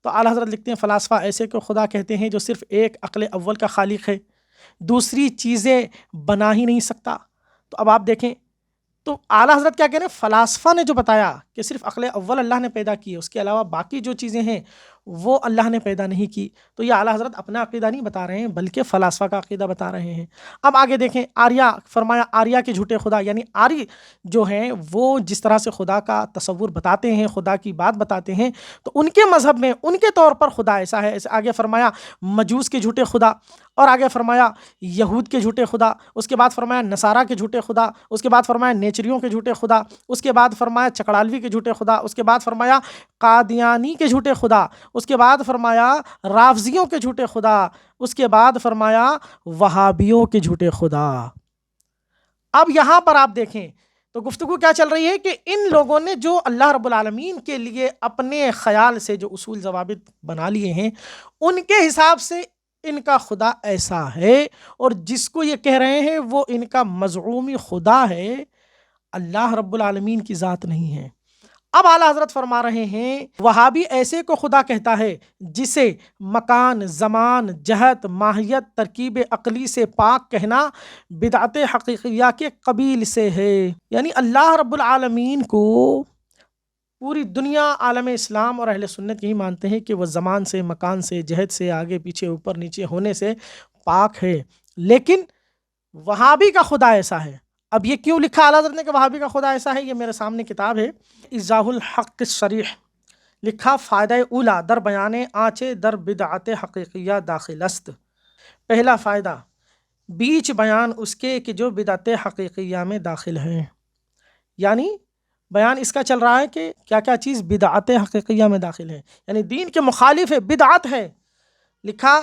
تو اعلیٰ حضرت لکھتے ہیں فلاسفہ ایسے کو خدا کہتے ہیں جو صرف ایک عقل اول کا خالق ہے، دوسری چیزیں بنا ہی نہیں سکتا۔ تو اب آپ دیکھیں، تو اعلیٰ حضرت کیا کہہ رہے ہیں؟ فلاسفہ نے جو بتایا کہ صرف عقل اول اللہ نے پیدا کی ہے، اس کے علاوہ باقی جو چیزیں ہیں وہ اللہ نے پیدا نہیں کی، تو یہ اعلیٰ حضرت اپنا عقیدہ نہیں بتا رہے ہیں بلکہ فلاسفہ کا عقیدہ بتا رہے ہیں۔ اب آگے دیکھیں، آریہ، فرمایا آریہ کے جھوٹے خدا، یعنی آری جو ہیں وہ جس طرح سے خدا کا تصور بتاتے ہیں، خدا کی بات بتاتے ہیں، تو ان کے مذہب میں ان کے طور پر خدا ایسا ہے۔ آگے فرمایا مجوس کے جھوٹے خدا، اور آگے فرمایا یہود کے جھوٹے خدا، اس کے بعد فرمایا نصارہ کے جھوٹے خدا، اس کے بعد فرمایا نیچریوں کے جھوٹے خدا، اس کے بعد فرمایا چکڑالوی کے جھوٹے خدا، اس کے بعد فرمایا قادیانی کے جھوٹے خدا، اس کے بعد فرمایا رافضیوں کے جھوٹے خدا، اس کے بعد فرمایا وہابیوں کے جھوٹے خدا۔ اب یہاں پر آپ دیکھیں تو گفتگو کیا چل رہی ہے کہ ان لوگوں نے جو اللہ رب العالمین کے لیے اپنے خیال سے جو اصول ضوابط بنا لیے ہیں، ان کے حساب سے ان کا خدا ایسا ہے، اور جس کو یہ کہہ رہے ہیں وہ ان کا مزعومی خدا ہے، اللہ رب العالمین کی ذات نہیں ہے۔ اب اعلیٰ حضرت فرما رہے ہیں وہابی ایسے کو خدا کہتا ہے جسے مکان، زمان، جہت، ماہیت، ترکیب عقلی سے پاک کہنا بدعت حقیقیہ کے قبیل سے ہے۔ یعنی اللہ رب العالمین کو پوری دنیا، عالم اسلام اور اہل سنت یہی مانتے ہیں کہ وہ زمان سے، مکان سے، جہت سے، آگے پیچھے، اوپر نیچے ہونے سے پاک ہے، لیکن وہابی کا خدا ایسا ہے۔ اب یہ کیوں لکھا اعلیٰ حضرت نے کہ وہابی کا خدا ایسا ہے؟ یہ میرے سامنے کتاب ہے ایضاح الحق الصریح، لکھا فائدہ اولا در بیان آنچے در بدعت حقیقیہ داخل است۔ پہلا فائدہ بیچ بیان اس کے کہ جو بدعت حقیقیہ میں داخل ہے، یعنی بیان اس کا چل رہا ہے کہ کیا کیا چیز بدعت حقیقیہ میں داخل ہے، یعنی دین کے مخالف ہے، بدعت ہے۔ لکھا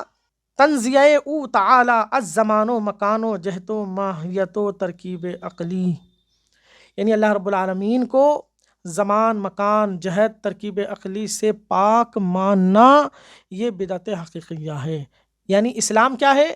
تنزیہ او تعالی الزمان و مکان و جہت و ماہیت و ترکیب عقلی، یعنی اللہ رب العالمین کو زمان، مکان، جہت، ترکیب عقلی سے پاک ماننا یہ بدعت حقیقیہ ہے۔ یعنی اسلام کیا ہے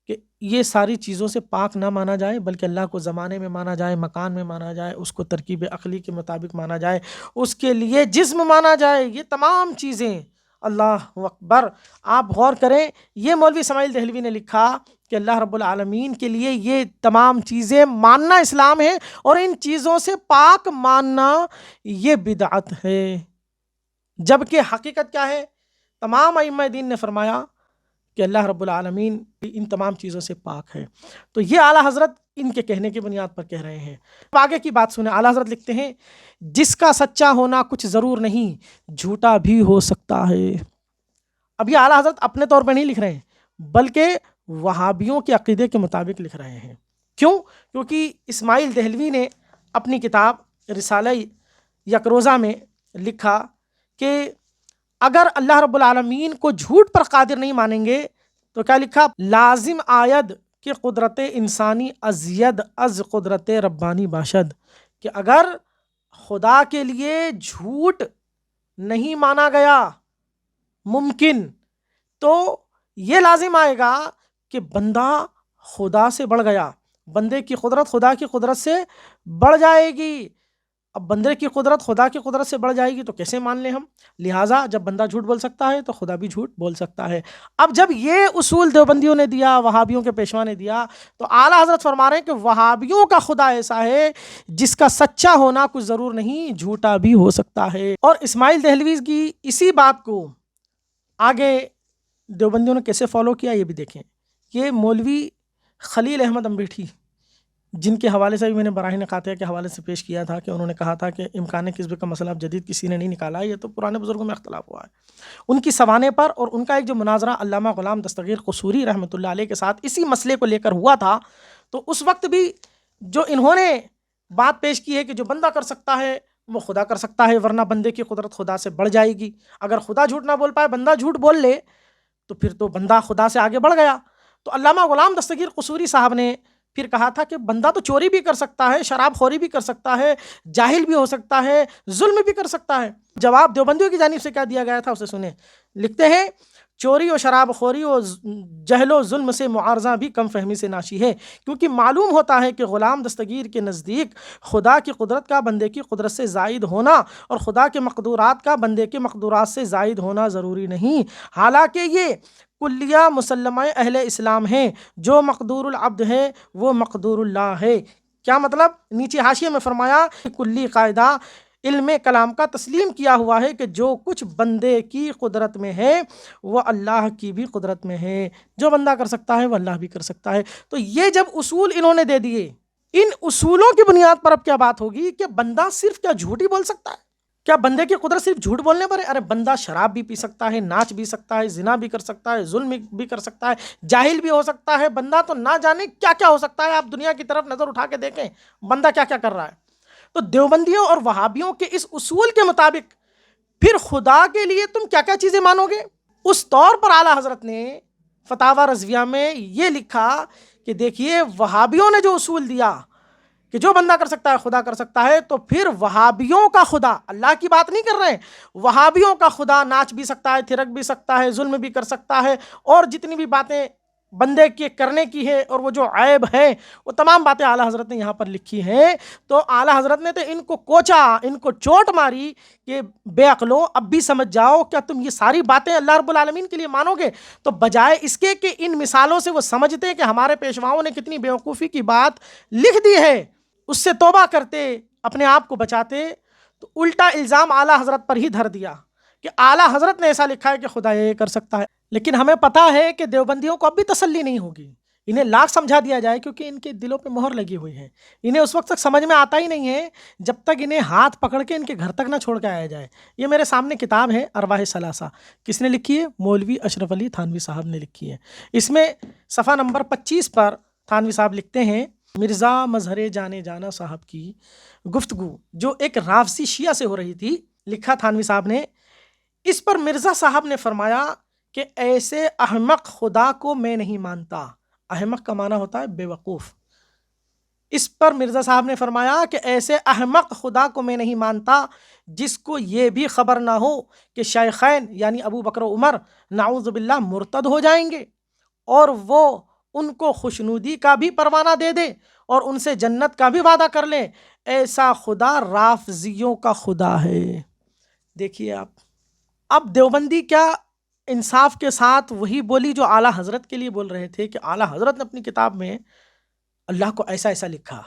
کہ یہ ساری چیزوں سے پاک نہ مانا جائے، بلکہ اللہ کو زمانے میں مانا جائے، مکان میں مانا جائے، اس کو ترکیب عقلی کے مطابق مانا جائے، اس کے لیے جسم مانا جائے، یہ تمام چیزیں۔ اللہ اکبر! آپ غور کریں، یہ مولوی اسماعیل دہلوی نے لکھا کہ اللہ رب العالمین کے لیے یہ تمام چیزیں ماننا اسلام ہے، اور ان چیزوں سے پاک ماننا یہ بدعت ہے۔ جبکہ حقیقت کیا ہے؟ تمام ائمہ دین نے فرمایا کہ اللہ رب العالمین ان تمام چیزوں سے پاک ہے۔ تو یہ اعلیٰ حضرت ان کے کہنے کی بنیاد پر کہہ رہے ہیں۔ آگے کی بات سنیں، اعلیٰ حضرت لکھتے ہیں جس کا سچا ہونا کچھ ضرور نہیں، جھوٹا بھی ہو سکتا ہے۔ اب یہ اعلیٰ حضرت اپنے طور پر نہیں لکھ رہے ہیں، بلکہ وہابیوں کے عقیدے کے مطابق لکھ رہے ہیں۔ کیوں؟ کیونکہ اسماعیل دہلوی نے اپنی کتاب رسالہ یکروزہ میں لکھا کہ اگر اللہ رب العالمین کو جھوٹ پر قادر نہیں مانیں گے تو کیا لکھا؟ لازم آید کہ قدرت انسانی ازید از قدرت ربانی باشد، کہ اگر خدا کے لیے جھوٹ نہیں مانا گیا ممکن، تو یہ لازم آئے گا کہ بندہ خدا سے بڑھ گیا، بندے کی قدرت خدا کی قدرت سے بڑھ جائے گی۔ اب بندے کی قدرت خدا کی قدرت سے بڑھ جائے گی تو کیسے مان لیں ہم؟ لہٰذا جب بندہ جھوٹ بول سکتا ہے تو خدا بھی جھوٹ بول سکتا ہے۔ اب جب یہ اصول دیوبندیوں نے دیا، وہابیوں کے پیشوا نے دیا، تو اعلیٰ حضرت فرما رہے ہیں کہ وہابیوں کا خدا ایسا ہے جس کا سچا ہونا کچھ ضرور نہیں، جھوٹا بھی ہو سکتا ہے۔ اور اسماعیل دہلوی کی اسی بات کو آگے دیوبندیوں نے کیسے فالو کیا یہ بھی دیکھیں۔ یہ مولوی خلیل احمد امبیٹھی، جن کے حوالے سے بھی میں نے براہین قاطعہ کے حوالے سے پیش کیا تھا کہ انہوں نے کہا تھا کہ امکان کذب کا مسئلہ اب جدید کسی نے نہیں نکالا ہے، یہ تو پرانے بزرگوں میں اختلاف ہوا ہے۔ ان کی سوانے پر اور ان کا ایک جو مناظرہ علامہ غلام دستگیر قصوری رحمۃ اللہ علیہ کے ساتھ اسی مسئلے کو لے کر ہوا تھا، تو اس وقت بھی جو انہوں نے بات پیش کی ہے کہ جو بندہ کر سکتا ہے وہ خدا کر سکتا ہے، ورنہ بندے کی قدرت خدا سے بڑھ جائے گی۔ اگر خدا جھوٹ نہ بول پائے، بندہ جھوٹ بول لے، تو پھر تو بندہ خدا سے آگے بڑھ گیا۔ تو علامہ غلام دستگیر قصوری صاحب نے پھر کہا تھا کہ بندہ تو چوری بھی کر سکتا ہے، شراب خوری بھی کر سکتا ہے، جاہل بھی ہو سکتا ہے، ظلم بھی کر سکتا ہے۔ جواب دیوبندیوں کی جانب سے کیا دیا گیا تھا اسے سنیں۔ لکھتے ہیں چوری و شراب خوری و جہل و ظلم سے معارضہ بھی کم فہمی سے ناشی ہے، کیونکہ معلوم ہوتا ہے کہ غلام دستگیر کے نزدیک خدا کی قدرت کا بندے کی قدرت سے زائد ہونا اور خدا کے مقدورات کا بندے کے مقدورات سے زائد ہونا ضروری نہیں، حالانکہ یہ کلیہ مسلمہ اہل اسلام ہیں، جو مقدور العبد ہے وہ مقدور اللہ ہے۔ کیا مطلب؟ نیچے حاشیے میں فرمایا کلی قاعدہ علم کلام کا تسلیم کیا ہوا ہے کہ جو کچھ بندے کی قدرت میں ہے وہ اللہ کی بھی قدرت میں ہے، جو بندہ کر سکتا ہے وہ اللہ بھی کر سکتا ہے۔ تو یہ جب اصول انہوں نے دے دیے، ان اصولوں کی بنیاد پر اب کیا بات ہوگی کہ بندہ صرف کیا جھوٹ ہی بول سکتا ہے؟ کیا بندے کی قدرت صرف جھوٹ بولنے پر ہے؟ ارے بندہ شراب بھی پی سکتا ہے، ناچ بھی سکتا ہے، زنا بھی کر سکتا ہے، ظلم بھی کر سکتا ہے، جاہل بھی ہو سکتا ہے، بندہ تو نہ جانے کیا کیا ہو سکتا ہے۔ آپ دنیا کی طرف نظر اٹھا کے دیکھیں بندہ کیا کیا کر رہا ہے۔ تو دیوبندیوں اور وہابیوں کے اس اصول کے مطابق پھر خدا کے لیے تم کیا کیا چیزیں مانو گے؟ اس طور پر اعلیٰ حضرت نے فتاوی رضویہ میں یہ لکھا کہ دیکھیے وہابیوں نے جو اصول دیا کہ جو بندہ کر سکتا ہے خدا کر سکتا ہے، تو پھر وہابیوں کا خدا، اللہ کی بات نہیں کر رہے ہیں، وہابیوں کا خدا ناچ بھی سکتا ہے، تھرک بھی سکتا ہے، ظلم بھی کر سکتا ہے، اور جتنی بھی باتیں بندے کے کرنے کی ہے اور وہ جو عیب ہے وہ تمام باتیں اعلیٰ حضرت نے یہاں پر لکھی ہیں۔ تو اعلیٰ حضرت نے تو ان کو کوچا، ان کو چوٹ ماری کہ بے عقلو اب بھی سمجھ جاؤ، کیا تم یہ ساری باتیں اللہ رب العالمین کے لیے مانو گے؟ تو بجائے اس کے کہ ان مثالوں سے وہ سمجھتے کہ ہمارے پیشواؤں نے کتنی بیوقوفی کی بات لکھ دی ہے، اس سے توبہ کرتے، اپنے آپ کو بچاتے، تو الٹا الزام اعلیٰ حضرت پر ہی دھر دیا کہ اعلیٰ حضرت نے ایسا لکھا ہے کہ خدا یہ کر سکتا ہے۔ لیکن ہمیں پتہ ہے کہ دیوبندیوں کو اب بھی تسلی نہیں ہوگی، انہیں لاکھ سمجھا دیا جائے کیونکہ ان کے دلوں پہ مہر لگی ہوئی ہے، انہیں اس وقت تک سمجھ میں آتا ہی نہیں ہے جب تک انہیں ہاتھ پکڑ کے ان کے گھر تک نہ چھوڑ کے آیا جائے۔ یہ میرے سامنے کتاب ہے ارواح ثلاثہ، کس نے لکھی ہے؟ مولوی اشرف علی تھانوی صاحب نے لکھی ہے۔ اس میں صفحہ نمبر 25 پر تھانوی صاحب لکھتے ہیں مرزا مظہر جانے جانا صاحب کی گفتگو جو ایک رافضی شیعہ سے ہو رہی تھی، لکھا تھانوی صاحب نے، اس پر مرزا صاحب نے فرمایا کہ ایسے احمق خدا کو میں نہیں مانتا۔ احمق کا معنی ہوتا ہے بے وقوف۔ اس پر مرزا صاحب نے فرمایا کہ ایسے احمق خدا کو میں نہیں مانتا جس کو یہ بھی خبر نہ ہو کہ شیخین یعنی ابو بکر و عمر نعوذ باللہ مرتد ہو جائیں گے اور وہ ان کو خوشنودی کا بھی پروانہ دے دے اور ان سے جنت کا بھی وعدہ کر لے۔ ایسا خدا رافضیوں کا خدا ہے۔ دیکھیے آپ، اب دیوبندی کیا انصاف کے ساتھ وہی بولی جو اعلیٰ حضرت کے لیے بول رہے تھے کہ اعلیٰ حضرت نے اپنی کتاب میں اللہ کو ایسا ایسا لکھا۔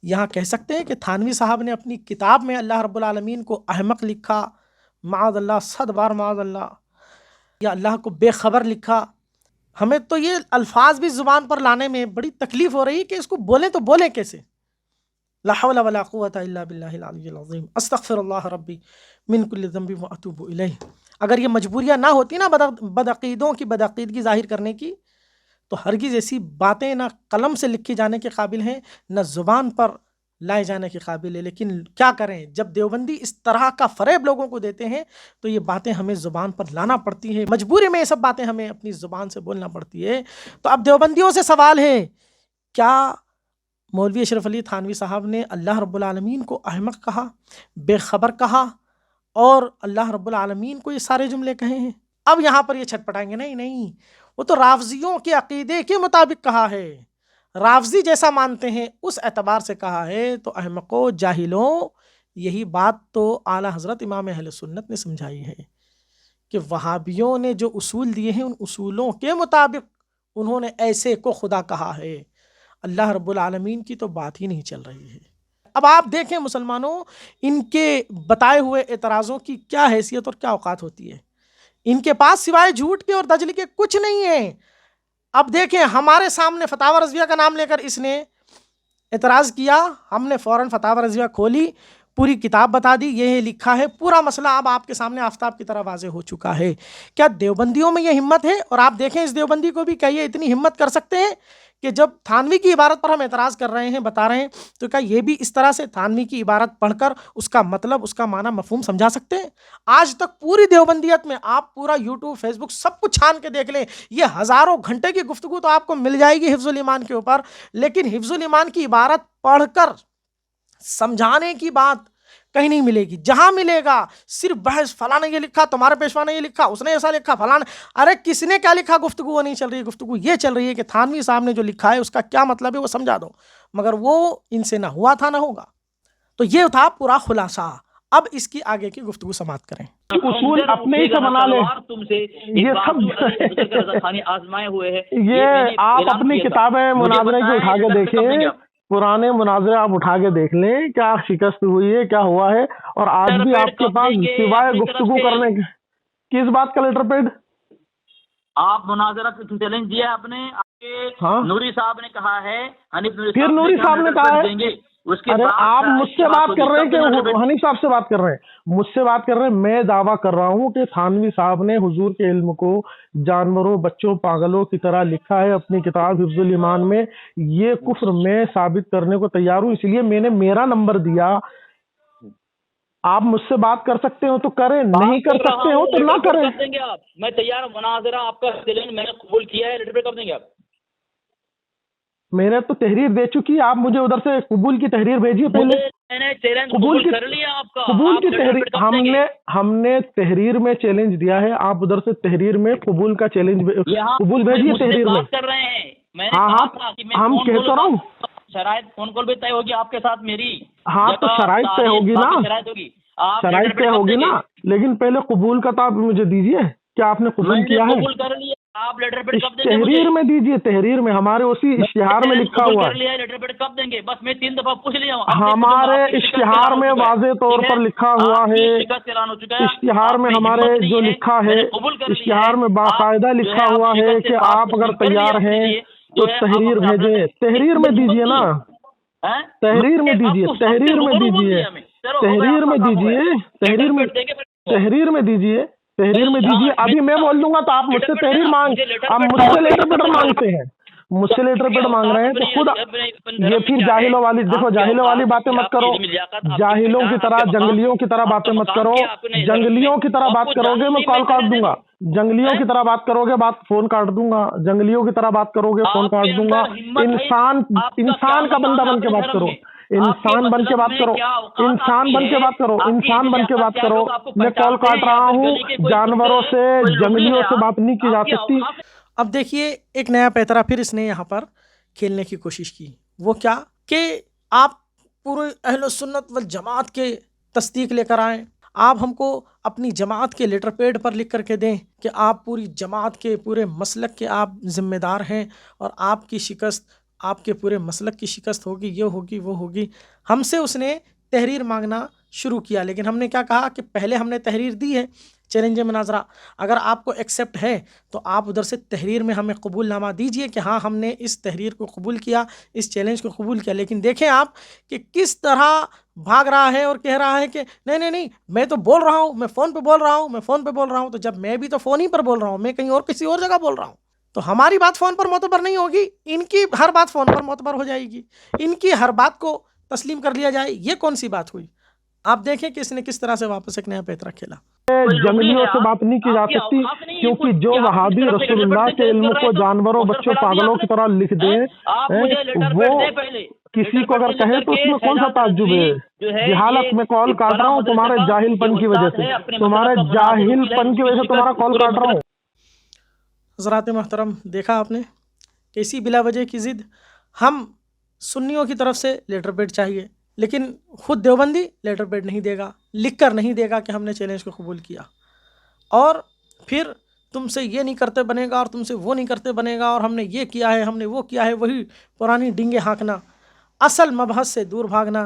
یہاں کہہ سکتے ہیں کہ تھانوی صاحب نے اپنی کتاب میں اللہ رب العالمین کو احمق لکھا، معاذ اللہ، 100 بار معاذ اللہ، یا اللہ کو بے خبر لکھا۔ ہمیں تو یہ الفاظ بھی زبان پر لانے میں بڑی تکلیف ہو رہی ہے کہ اس کو بولیں تو بولیں کیسے؟ لا حول ولا قوة الا باللہ العلی العظیم، استغفر اللہ ربی من کل ذنب واتوب الیہ۔ اگر یہ مجبوریاں نہ ہوتی نا بدعقیدوں کی بدعقیدگی ظاہر کرنے کی، تو ہرگز ایسی باتیں نہ قلم سے لکھی جانے کے قابل ہیں نہ زبان پر لائے جانے کے قابل ہے۔ لیکن کیا کریں، جب دیوبندی اس طرح کا فریب لوگوں کو دیتے ہیں تو یہ باتیں ہمیں زبان پر لانا پڑتی ہے، مجبوری میں یہ سب باتیں ہمیں اپنی زبان سے بولنا پڑتی ہے۔ تو اب دیوبندیوں سے سوال ہے، کیا مولوی اشرف علی تھانوی صاحب نے اللہ رب العالمین کو احمق کہا، بے خبر کہا اور اللہ رب العالمین کو یہ سارے جملے کہے ہیں؟ اب یہاں پر یہ چھٹ پٹائیں گے، نہیں نہیں، وہ تو رافضیوں کے عقیدے کے مطابق کہا ہے، رافضی جیسا مانتے ہیں اس اعتبار سے کہا ہے۔ تو احمقوں، جاہلوں، یہی بات تو اعلیٰ حضرت امام اہل سنت نے سمجھائی ہے کہ وہابیوں نے جو اصول دیے ہیں ان اصولوں کے مطابق انہوں نے ایسے کو خدا کہا ہے، اللہ رب العالمین کی تو بات ہی نہیں چل رہی ہے۔ اب آپ دیکھیں مسلمانوں، ان کے بتائے ہوئے اعتراضوں کی کیا حیثیت اور کیا اوقات ہوتی ہے۔ ان کے پاس سوائے جھوٹ کے اور دجل کے کچھ نہیں ہے۔ اب دیکھیں، ہمارے سامنے فتاوی رضویہ کا نام لے کر اس نے اعتراض کیا، ہم نے فوراً فتاوی رضویہ کھولی، پوری کتاب بتا دی، یہ لکھا ہے، پورا مسئلہ اب آپ کے سامنے آفتاب کی طرح واضح ہو چکا ہے۔ کیا دیوبندیوں میں یہ ہمت ہے؟ اور آپ دیکھیں اس دیوبندی کو بھی، کیا یہ اتنی ہمت کر سکتے ہیں کہ جب تھانوی کی عبارت پر ہم اعتراض کر رہے ہیں، بتا رہے ہیں، تو کیا یہ بھی اس طرح سے تھانوی کی عبارت پڑھ کر اس کا مطلب، اس کا معنی، مفہوم سمجھا سکتے ہیں؟ آج تک پوری دیوبندیت میں آپ پورا یوٹیوب، فیس بک سب کچھ چھان کے دیکھ لیں، یہ ہزاروں گھنٹے کی گفتگو تو آپ کو مل جائے گی حفظ الایمان کے اوپر، لیکن حفظ الایمان کی عبارت پڑھ کر سمجھانے کی بات کہیں نہیں ملے گی۔ جہاں ملے گا صرف بحث، فلاں نے یہ لکھا، تمہارے پیشوا نے یہ لکھا، اس نے ایسا لکھا، فلاں ارے کس نے کیا لکھا، گفتگو وہ نہیں چل رہی ہے۔ گفتگو یہ چل رہی ہے کہ تھانوی صاحب نے جو لکھا ہے اس کا کیا مطلب ہے وہ سمجھا دو، مگر وہ ان سے نہ ہوا تھا نہ ہوگا۔ تو یہ تھا پورا خلاصہ۔ اب اس کی آگے کی گفتگو سماعت کریں۔ اصول اپنے ہی سے بنا لیں، یہ سب آزمائے ہوئے ہیں۔ یہ آپ اپنی کتابیں مناظرے کی اٹھا کے دیکھیں، پرانے مناظرے آپ اٹھا کے دیکھ لیں، کیا شکست ہوئی ہے، کیا ہوا ہے، اور آج بھی آپ کے پاس سوائے گفتگو کرنے کے کس بات کا لیٹر پیڈ؟ آپ مناظرہ چیلنج دیا آپ نے، نوری صاحب نے کہا ہے، پھر نوری صاحب نے کہا ہے، ارے آپ مجھ سے بات کر رہے ہیں کہ حنیف صاحب سے بات کر رہے ہیں؟ مجھ سے بات کر رہے ہیں۔ میں دعویٰ کر رہا ہوں کہ تھانوی صاحب نے حضور کے علم کو جانوروں، بچوں، پاگلوں کی طرح لکھا ہے اپنی کتاب حفظ الایمان میں۔ یہ کفر میں ثابت کرنے کو تیار ہوں، اس لیے میں نے میرا نمبر دیا۔ آپ مجھ سے بات کر سکتے ہو تو کریں، نہیں کر سکتے ہو تو نہ کریں۔ میں تیار ہوں، مناظرہ آپ کا چیلنج میں نے قبول کیا ہے، لیٹر پیڈ کب دیں گے آپ؟ میں نے تو تحریر دے چکی، آپ مجھے ادھر سے قبول کی تحریر بھیجیے پہلے۔ میں نے چیلنج قبول کر لیا آپ کا، قبول کی تحریر ہم نے تحریر میں چیلنج دیا ہے، آپ ادھر سے تحریر میں قبول کا چیلنج قبول بھیجیے تحریر میں۔ کر رہے ہیں، ہاں ہاں ہم کہتا رہا ہوں، شرائط فون کال بھی طے ہوگی آپ کے ساتھ میری۔ ہاں تو شرائط طے ہوگی نا، شرائط طے ہوگی نا، لیکن پہلے قبول کا تو آپ مجھے دیجیے، کیا آپ نے قبول کیا ہے؟ قبول کر لیا آپ، لیٹر پیڈ کب دیں گے؟ تحریر میں دیجیے، تحریر میں ہمارے اسی اشتہار میں لکھا ہوا ہے۔ لیٹر پیڈ کب دیں گے؟ بس میں 3 دفعہ پوچھ لیا ہوں، ہمارے اشتہار میں واضح طور پر لکھا ہوا ہے، اشتہار میں ہمارے جو لکھا ہے، اشتہار میں باقاعدہ لکھا ہوا ہے کہ آپ اگر تیار ہیں تو تحریر بھیجیں۔ تحریر میں دیجیے نا، تحریر میں دیجیے، تحریر میں دیجیے، تحریر میں دیجیے، تحریر میں تحریر میں دیجیے، تحریر میں دیجیے۔ ابھی میں بول دوں گا تو آپ مجھ سے تحریر آپ مجھ سے لیٹر پیڈ مانگتے ہیں، مجھ سے لیٹر پیڈ مانگ رہے ہیں تو خود یہ پھر جاہلوں والی، دیکھو جاہلوں والی باتیں مت کرو، جاہلوں کی طرح، جنگلیوں کی طرح باتیں مت کرو۔ جنگلیوں کی طرح بات کرو گے میں کال کاٹ دوں گا، جنگلیوں کی طرح بات کرو گے فون کاٹ دوں گا، جنگلیوں کی طرح بات کرو گے فون کاٹ دوں گا۔ انسان کا بندہ بن کے بات کرو، انسان بن کے بات کرو، انسان بن کے بات کرو، انسان بن کے بات کرو۔ میں کال کاٹ رہا ہوں، جانوروں سے، جنگلیوں سے بات نہیں کی جا سکتی۔ اب دیکھیے ایک نیا پیترا پھر اس نے یہاں پر کھیلنے کی کوشش کی، وہ کیا کہ آپ پورے اہل سنت والجماعت کے تصدیق لے کر آئیں، آپ ہم کو اپنی جماعت کے لیٹر پیڈ پر لکھ کر کے دیں کہ آپ پوری جماعت کے، پورے مسلک کے آپ ذمہ دار ہیں، اور آپ کی شکست، آپ کے پورے مسلک کی شکست ہوگی، یہ ہوگی، وہ ہوگی۔ ہم سے اس نے تحریر مانگنا شروع کیا، لیکن ہم نے کیا کہا کہ پہلے ہم نے تحریر دی ہے، چیلنج مناظرہ، اگر آپ کو ایکسیپٹ ہے تو آپ ادھر سے تحریر میں ہمیں قبول نامہ دیجئے کہ ہاں ہم نے اس تحریر کو قبول کیا، اس چیلنج کو قبول کیا۔ لیکن دیکھیں آپ کہ کس طرح بھاگ رہا ہے اور کہہ رہا ہے کہ نہیں نہیں نہیں، میں تو بول رہا ہوں، میں فون پہ بول رہا ہوں، میں فون پہ بول رہا ہوں۔ تو جب میں بھی تو فون ہی پر بول رہا ہوں، میں کہیں اور کسی اور جگہ بول رہا ہوں، تو ہماری بات فون پر معتبر نہیں ہوگی، ان کی ہر بات فون پر معتبر ہو جائے گی، ان کی ہر بات کو تسلیم کر لیا جائے۔ یہ کون سی بات ہوئی؟ آپ دیکھیں کہ اس نے کس طرح سے واپس ایک نیا پیترا کھیلا۔ جنگلیوں سے بات نہیں کی جا سکتی، کیونکہ جو وہابی رسول اللہ کے علم کو جانوروں، بچوں، پاگلوں کی طرح لکھ دیں، وہ کسی کو اگر کہے تو اس میں کون سا تعجب ہے؟ جہالت میں کال کاٹ رہا ہوں تمہارے جاہل پن کی وجہ سے، تمہارے جاہل پن کی وجہ سے تمہارا کال کاٹ رہا ہوں۔ حضرات محترم، دیکھا آپ نے کیسی بلا وجہ کی ضد۔ ہم سنیوں کی طرف سے لیٹر پیڈ چاہیے، لیکن خود دیوبندی لیٹر پیڈ نہیں دے گا، لکھ کر نہیں دے گا کہ ہم نے چیلنج کو قبول کیا، اور پھر تم سے یہ نہیں کرتے بنے گا اور تم سے وہ نہیں کرتے بنے گا، اور ہم نے یہ کیا ہے، ہم نے وہ کیا ہے، وہی پرانی ڈنگے ہانکنا، اصل مبحث سے دور بھاگنا۔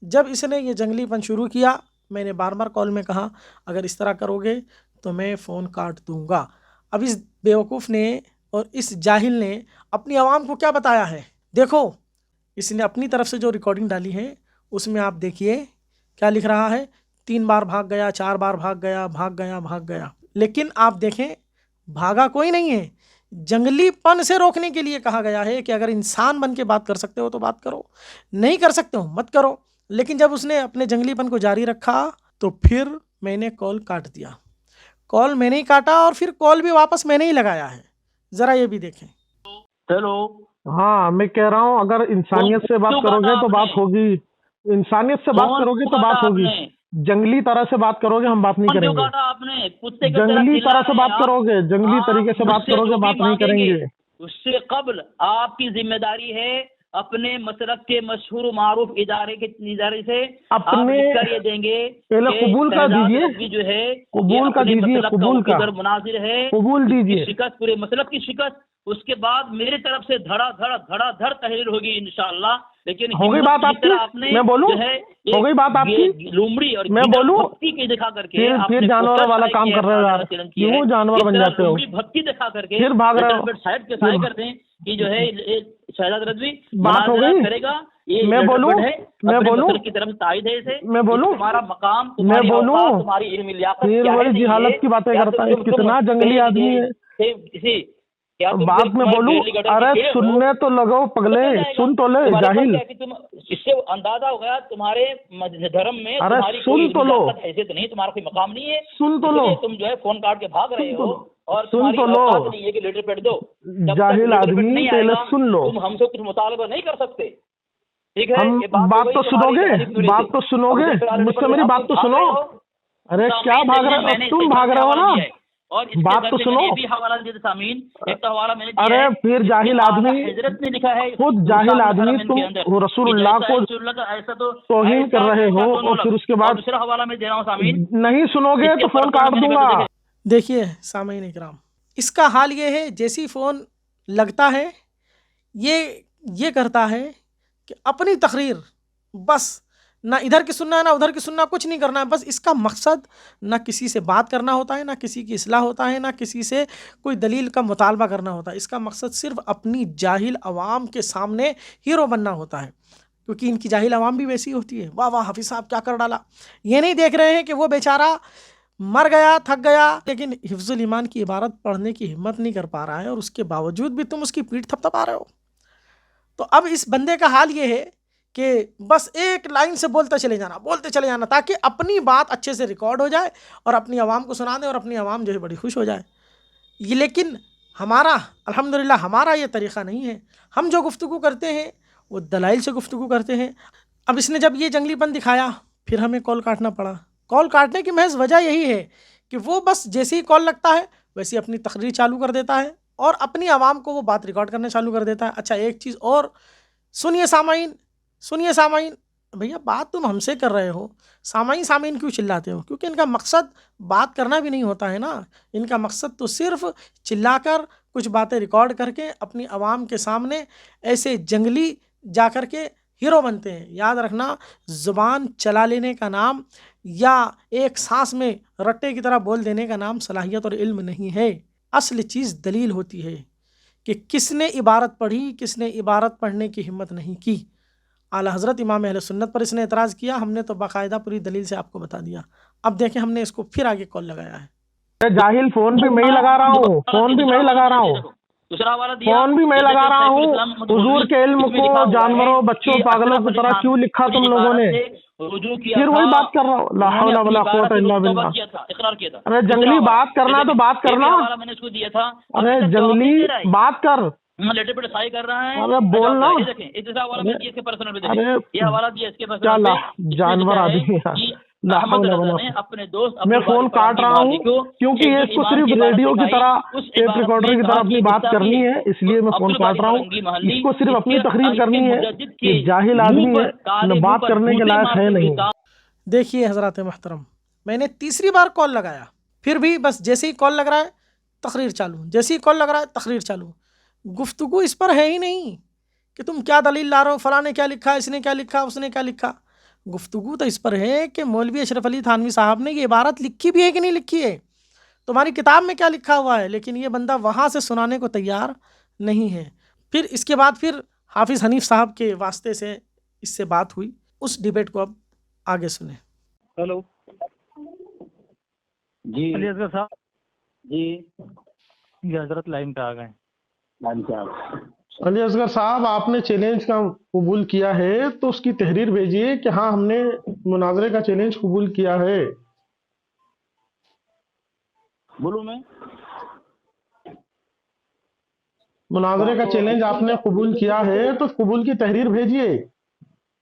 جب اس نے یہ جنگلی پن شروع کیا، میں نے بار بار کال میں کہا اگر اس طرح کرو گے تو میں فون کاٹ دوں گا۔ اب اس بیوقوف نے اور اس جاہل نے اپنی عوام کو کیا بتایا ہے؟ دیکھو اس نے اپنی طرف سے جو ریکارڈنگ ڈالی ہے اس میں آپ دیکھیے کیا لکھ رہا ہے، 3 بار بھاگ گیا، 4 بار بھاگ گیا، بھاگ گیا، بھاگ گیا۔ لیکن آپ دیکھیں بھاگا کوئی نہیں ہے، جنگلی پن سے روکنے کے لیے کہا گیا ہے کہ اگر انسان بن کے بات کر سکتے ہو تو بات کرو، نہیں کر سکتے ہو مت کرو۔ لیکن جب اس نے اپنے جنگلی پن کو جاری رکھا تو پھر میں نے کال کاٹ دیا، کال میں نے ہی کاٹا اور پھر کال بھی واپس میں نے ہی لگایا ہے، ذرا یہ بھی دیکھیں۔ چلو ہاں میں کہہ رہا ہوں اگر انسانیت سے بات کرو گے تو بات ہوگی، انسانیت سے بات کرو گے تو بات ہوگی، جنگلی طرح سے بات کرو گے ہم بات نہیں کریں گے، جنگلی طرح سے بات کرو گے، جنگلی طریقے سے بات کرو گے بات نہیں کریں گے۔ اس سے قبل آپ کی ذمہ داری ہے اپنے مسلک کے مشہور و معروف ادارے سے اپنے یہ دیں گے پہلے قبول کا دیجیے، جو ہے قبول کا دیجیے، قبول کا مناظر ہے، قبول دیجیے، شکست پورے مسلک کی شکست، اس کے بعد میری طرف سے دھڑا دھڑ تحریر ہوگی انشاءاللہ۔ لیکن ہو گئی بات آپ کی، میں بولوں ہو گئی بات آپ کی، لومڑی اور میں بولوں بھکتی کے دکھا کر کے پھر جانوروں والا کام کر رہے ہو، کیوں جانور بن جاتے ہو، بھکتی دکھا کر کے پھر بھاگ رہے ہو، سائڈ کے سائے کر دیں کہ جو ہے شہزاد رضوی بات ہو گئی، کرے گا، میں بولوں کی طرف تائید ہے اسے، میں بولوں تمہارا مقام، میں بولوں تمہاری علم لیاقت پھر وہی جہالت کی باتیں کرتا ہے، کتنا جنگلی آدمی ہے، بات میں بولوں، ارے سننے تو لگو پگلے، سن تو لے جاہل، اس سے اندازہ ہو گیا تمہارے دھرم میں ارے کوئی سن تو لو، حیثیت نہیں، تمہارا کوئی مقام نہیں ہے، سن تو لو، تم جو ہے فون کاٹ کے بھاگ رہے ہو اور سن تو لو، نہیں ہے کہ لیٹر پیڈ دو، جاہل آدمی پہلے سن لو، تم ہم سے کچھ مطالبہ نہیں کر سکتے، ٹھیک ہے؟ ہم بات تو سنو گے، بات تو سنو گے، مجھ سے میری بات تو سنو، ارے کیا بھاگ رہے ہو تم، بھاگ رہے ہو نا، اور بات تو سنو، یہ بھی حوالہ دیا سامعین، ایک تو حوالہ میں نے ارے پھر جاہل آدمی، حضرت نے لکھا ہے، خود جاہل آدمی تم رسول اللہ کو ایسا تو توہین کر رہے ہو، اور پھر اس کے بعد دوسرا حوالہ میں دے رہا ہوں سامعین، نہیں سنو گے تو فون کاٹ دوں گا۔ دیکھیے سامعین اکرام، اس کا حال یہ ہے جیسی فون لگتا ہے یہ کرتا ہے کہ اپنی تقریر، بس نہ ادھر کی سننا ہے نہ ادھر کی سننا، کچھ نہیں کرنا ہے، بس اس کا مقصد نہ کسی سے بات کرنا ہوتا ہے، نہ کسی کی اصلاح ہوتا ہے، نہ کسی سے کوئی دلیل کا مطالبہ کرنا ہوتا ہے، اس کا مقصد صرف اپنی جاہل عوام کے سامنے ہیرو بننا ہوتا ہے، کیونکہ ان کی جاہل عوام بھی ویسی ہوتی ہے، واہ واہ حافظ صاحب کیا کر ڈالا، یہ نہیں دیکھ رہے ہیں کہ وہ بیچارہ مر گیا، تھک گیا، لیکن حفظ الایمان کی عبارت پڑھنے کی ہمت نہیں کر پا رہا ہے، اور اس کے باوجود بھی تم اس کی پیٹھ تھپتھپا رہے ہو۔ تو اب اس بندے کا حال یہ ہے کہ بس ایک لائن سے بولتے چلے جانا تاکہ اپنی بات اچھے سے ریکارڈ ہو جائے اور اپنی عوام کو سنا دے اور اپنی عوام جو ہے بڑی خوش ہو جائے۔ یہ لیکن ہمارا الحمدللہ ہمارا یہ طریقہ نہیں ہے، ہم جو گفتگو کرتے ہیں وہ دلائل سے گفتگو کرتے ہیں۔ اب اس نے جب یہ جنگلی پن دکھایا پھر ہمیں کال کاٹنا پڑا۔ کال کاٹنے کی محض وجہ یہی ہے کہ وہ بس جیسے ہی کال لگتا ہے ویسے اپنی تقریر چالو کر دیتا ہے اور اپنی عوام کو وہ بات ریکارڈ کرنا چالو کر دیتا ہے۔ اچھا ایک چیز اور سنیے سامعین، بھیا بات تم ہم سے کر رہے ہو، سامعین کیوں چلاتے ہو؟ کیونکہ ان کا مقصد بات کرنا بھی نہیں ہوتا ہے نا، ان کا مقصد تو صرف چلا کر کچھ باتیں ریکارڈ کر کے اپنی عوام کے سامنے ایسے جنگلی جا کر کے ہیرو بنتے ہیں۔ یاد رکھنا، زبان چلا لینے کا نام یا ایک سانس میں رٹے کی طرح بول دینے کا نام صلاحیت اور علم نہیں ہے، اصل چیز دلیل ہوتی ہے کہ کس نے عبارت پڑھی، کس نے عبارت پڑھنے کی ہمت نہیں کی۔ اعلیٰ حضرت امام اہل سنت پر اس نے اعتراض کیا، ہم نے تو باقاعدہ پوری دلیل سے آپ کو بتا دیا۔ اب دیکھیں ہم نے اس کو پھر آگے کال لگایا ہے۔ جاہل فون بھی میں ہی لگا رہا ہوں، فون بھی میں ہی لگا رہا ہوں، فون بھی میں لگا رہا ہوں۔ حضور کے علم کو جانوروں، بچوں، پاگلوں کی طرح کیوں لکھا تم لوگوں نے؟ پھر وہی بات کر رہا ہوں، لا حول ولا قوت الا باللہ۔ ارے جنگلی بات کرنا تو بات کرنا، ارے جنگلی بات کر، لیٹر پیڈ سائی کر رہا ہے، ارے بولنا، کیا جانور آدمی ہے، اپنے دوست میں فون کاٹ رہا ہوں کیونکہ یہ اس کو صرف ریڈیو کی طرح ٹیپ ریکارڈر کی طرح اپنی بات کرنی ہے، اس لیے میں فون کاٹ رہا ہوں۔ اس کو صرف اپنی تقریر کرنی ہے، یہ جاہل آدمی ہے، بات کرنے کے لائق ہے نہیں۔ دیکھیے حضرات محترم، میں نے تیسری بار کال لگایا، پھر بھی بس جیسے ہی کال لگ رہا ہے تقریر چالو، جیسے ہی کال لگ رہا ہے تقریر چالو۔ گفتگو اس پر ہے ہی نہیں کہ تم کیا دلیل لا رہے ہو، فلاں نے کیا لکھا، اس نے کیا لکھا، اس نے کیا لکھا۔ گفتگو تو اس پر ہے کہ مولوی اشرف علی تھانوی صاحب نے یہ عبارت لکھی بھی ہے کہ نہیں لکھی ہے، تمہاری کتاب میں کیا لکھا ہوا ہے، لیکن یہ بندہ وہاں سے سنانے کو تیار نہیں ہے۔ پھر اس کے بعد پھر حافظ حنیف صاحب کے واسطے سے اس سے بات ہوئی، اس ڈیبیٹ کو اب آگے سنیں۔ ہلو جی علی اصغر صاحب جی یہ حضرت لائن پہ آ گئے۔ علی اصغر صاحب، آپ نے چیلنج کا قبول کیا ہے تو اس کی تحریر بھیجیے کہ ہاں ہم نے مناظرے کا چیلنج قبول کیا ہے۔ بولوں میں مناظرے کا چیلنج آپ نے قبول کیا ہے تو قبول کی تحریر بھیجیے۔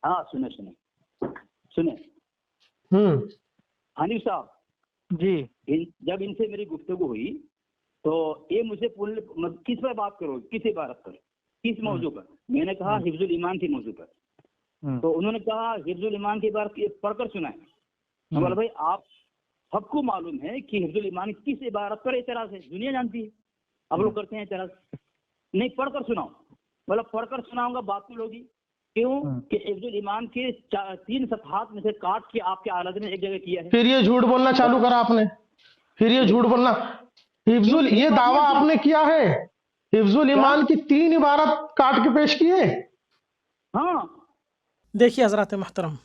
ہاں سنیں حنیف صاحب جی جب ان سے میری گفتگو ہوئی تو یہ مجھے کس پر بات کرو، کس عبارت پر، کس موضوع پر؟ میں نے کہا حفظ الایمان کے موضوع پر، تو انہوں نے کہا حفظ الایمان کی عبارت پڑھ کر سنائیں۔ بولا بھائی آپ سب کو معلوم ہے کہ حفظ الایمان کس عبارت پر اعتراض ہے، دنیا جانتی ہے، اب لوگ کرتے ہیں اعتراض، نہیں پڑھ کر سناؤ۔ بولا پڑھ کر سناؤں گا باطل ہوگی، کیوں کہ حفظ الایمان کے 3 صفحات میں سے کاٹ کے آپ کے اعلیٰ نے ایک جگہ کیا ہے۔ پھر یہ جھوٹ بولنا چالو کرا آپ نے، پھر یہ جھوٹ بولنا، یہ دعویٰ آپ نے کیا ہے حفظ الایمان کی 3 عبارت کاٹ کے پیش کیے۔ ہاں دیکھیے حضرات محترم،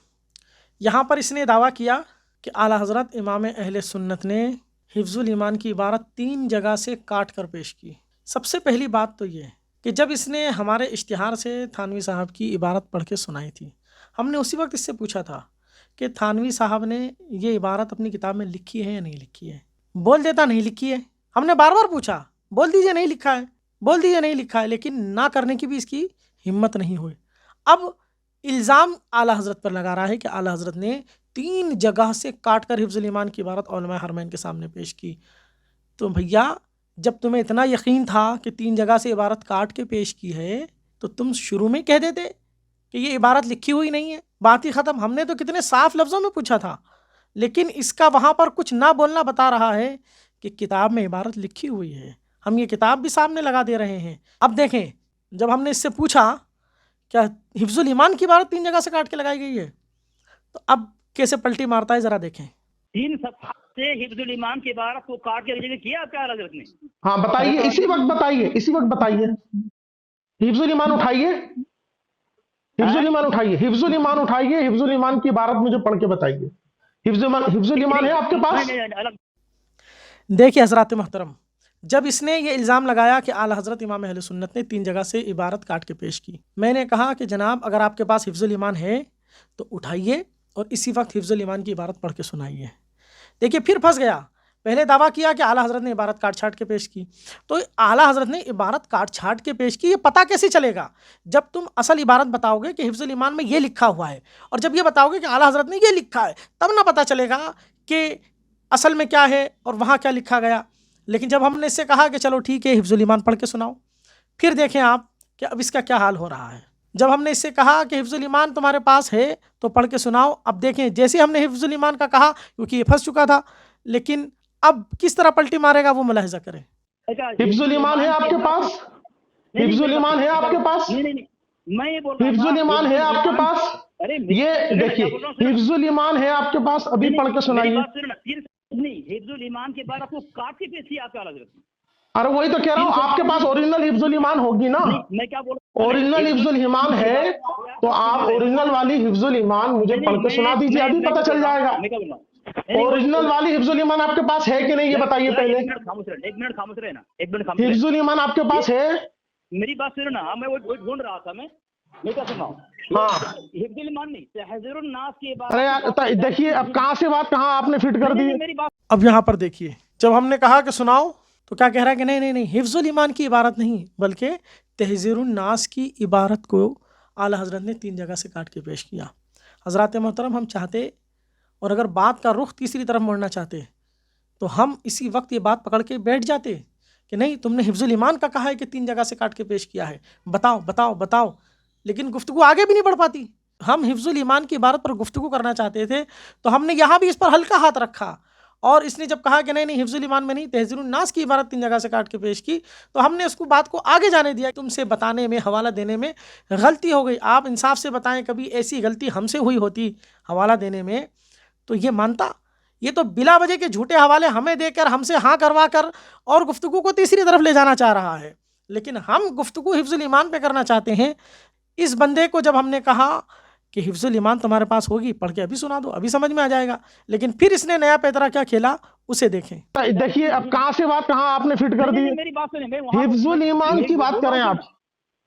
یہاں پر اس نے دعویٰ کیا کہ اعلیٰ حضرت امام اہل سنت نے حفظ الایمان کی عبارت 3 جگہ سے کاٹ کر پیش کی۔ سب سے پہلی بات تو یہ کہ جب اس نے ہمارے اشتہار سے تھانوی صاحب کی عبارت پڑھ کے سنائی تھی، ہم نے اسی وقت اس سے پوچھا تھا کہ تھانوی صاحب نے یہ عبارت اپنی کتاب میں لکھی ہے یا نہیں لکھی ہے۔ بول دیتا نہیں لکھی ہے، ہم نے بار بار پوچھا بول دیجئے نہیں لکھا ہے، بول دیجئے نہیں لکھا ہے، لیکن نہ کرنے کی بھی اس کی ہمت نہیں ہوئی۔ اب الزام اعلیٰ حضرت پر لگا رہا ہے کہ اعلیٰ حضرت نے 3 جگہ سے کاٹ کر حفظ الایمان کی عبارت علماء حرمین کے سامنے پیش کی۔ تو بھیا جب تمہیں اتنا یقین تھا کہ 3 جگہ سے عبارت کاٹ کے پیش کی ہے تو تم شروع میں کہہ دیتے کہ یہ عبارت لکھی ہوئی نہیں ہے، بات ہی ختم۔ ہم نے تو کتنے صاف لفظوں میں پوچھا تھا، لیکن اس کا وہاں پر کچھ نہ بولنا بتا رہا ہے کہ کتاب میں عبارت لکھی ہوئی ہے، ہم یہ کتاب بھی سامنے لگا دے رہے ہیں۔ اب دیکھیں، جب ہم نے اس سے پوچھا کیا حفظ الایمان کی عبارت 3 جگہ سے کاٹ کے لگائی گئی ہے، تو اب کیسے پلٹی مارتا ہے ذرا دیکھیں۔ 3 صفحات سے حفظ الایمان کی عبارت کو کاٹ کے جگہ کیا کیا حضرت نے؟ ہاں بتائیے، اسی وقت بتائیے، حفظ الایمان اٹھائیے، حفظ الایمان اٹھائیے، حفظ الایمان کی عبارت مجھے پڑھ کے بتائیے۔ حفظ الایمان ہے آپ کے پاس؟ دیکھیے حضرات محترم، جب اس نے یہ الزام لگایا کہ اعلیٰ حضرت امام اہل سنت نے 3 جگہ سے عبارت کاٹ کے پیش کی، میں نے کہا کہ جناب اگر آپ کے پاس حفظ الایمان ہے تو اٹھائیے اور اسی وقت حفظ الایمان کی عبارت پڑھ کے سنائیے۔ دیکھیے پھر پھنس گیا، پہلے دعویٰ کیا کہ اعلیٰ حضرت نے عبارت کاٹ چھاٹ کے پیش کی، تو اعلیٰ حضرت نے عبارت کاٹ چھاٹ کے پیش کی، یہ پتہ کیسے چلے گا جب تم اصل عبارت بتاؤ گے کہ حفظ الایمان میں یہ لکھا ہوا ہے، اور جب یہ بتاؤ گے کہ اعلیٰ حضرت نے یہ لکھا ہے، تب نہ پتہ چلے گا کہ اصل میں کیا ہے اور وہاں کیا لکھا گیا۔ لیکن جب ہم نے اس سے کہا کہ چلو ٹھیک ہے حفظ الایمان پڑھ کے سناؤ، پھر دیکھیں آپ کہ اب اس کا کیا حال ہو رہا ہے۔ جب ہم نے اس سے کہا کہ حفظ الایمان تمہارے پاس ہے تو پڑھ کے سناؤ، اب دیکھیں جیسے ہم نے حفظ الایمان کا کہا، کیونکہ یہ پھنس چکا تھا، لیکن اب کس طرح پلٹی مارے گا وہ ملاحظہ کریں۔ حفظ الایمان ہے آپ کے پاس؟ حفظ الایمان ہے آپ کے پاس؟ میں یہ بول رہا ہوں حفظ الایمان ہے آپ کے پاس؟ یہ دیکھیے حفظ الایمان ہے آپ کے پاس، ابھی پڑھ کے سنائیے۔ نہیں، حفظ الایمان کے بعد آپ کو کاٹ کے پیش کیا آپ کے اعلیٰ حضرت نے۔ ارے وہی تو کہہ رہا ہوں، آپ کے پاس اوریجنل حفظ الایمان ہوگی نا؟ میں کیا بول رہا ہوں، اوریجنل حفظ الایمان ہے تو آپ اوریجنل والی حفظ الایمان مجھے پڑھ کے سنا دیجیے، ابھی پتہ چل جائے گا۔ میں کیا بول رہا ہوں، اوریجنل والی حفظ الایمان آپ کے پاس ہے کہ نہیں یہ بتائیے پہلے۔ ایک منٹ خاموش رہنا، ایک منٹ خاموش حفظ الایمان آپ کے پاس ہے؟ میری بات سنو نا، میں وہ ڈھونڈ رہا تھا، میں کیا سناؤں؟ ہاں حفظ الایمان نہیں، تحذیر الناس کی بات۔ ارے یار دیکھیے اب کہاں سے بات کہاں آپ نے فٹ کر دی۔ میری بات اب یہاں پر دیکھیے، جب ہم نے کہا کہ سناؤ تو کیا کہہ رہا ہے کہ نہیں حفظ الایمان کی عبارت نہیں بلکہ تحذیر الناس کی عبارت کو اعلیٰ حضرت نے 3 جگہ سے کاٹ کے پیش کیا۔ حضرات محترم، ہم چاہتے اور اگر بات کا رخ تیسری طرف موڑنا چاہتے تو ہم اسی وقت یہ بات پکڑ کے بیٹھ جاتے کہ نہیں تم نے حفظ الایمان کا کہا ہے کہ 3 جگہ سے کاٹ کے پیش کیا ہے، بتاؤ بتاؤ بتاؤ، لیکن گفتگو آگے بھی نہیں بڑھ پاتی۔ ہم حفظ الایمان کی عبارت پر گفتگو کرنا چاہتے تھے تو ہم نے یہاں بھی اس پر ہلکا ہاتھ رکھا، اور اس نے جب کہا کہ نہیں حفظ الایمان میں نہیں، تحذیر الناس کی عبارت 3 جگہ سے کاٹ کے پیش کی، تو ہم نے اس کو بات کو آگے جانے دیا۔ تم سے بتانے میں، حوالہ دینے میں غلطی ہو گئی، آپ انصاف سے بتائیں کبھی ایسی غلطی ہم سے ہوئی ہوتی حوالہ دینے میں تو یہ مانتا؟ یہ تو بلا وجہ کے جھوٹے حوالے ہمیں دے کر، ہم سے ہاں کروا کر اور گفتگو کو تیسری طرف لے جانا چاہ رہا ہے، لیکن ہم گفتگو حفظ الایمان پہ کرنا چاہتے ہیں۔ اس بندے کو جب ہم نے کہا کہ حفظ الایمان تمہارے پاس ہوگی، پڑھ کے ابھی سنا دو، ابھی سمجھ میں آ جائے گا. لیکن پھر اس نے نیا پیترا کیا کھیلا اسے دیکھیں. دیکھیے اب کہاں سے بات کہاں آپ نے فٹ کر دی. میری بات سنیں، میں وہاں حفظ الایمان کی بات کریں آپ.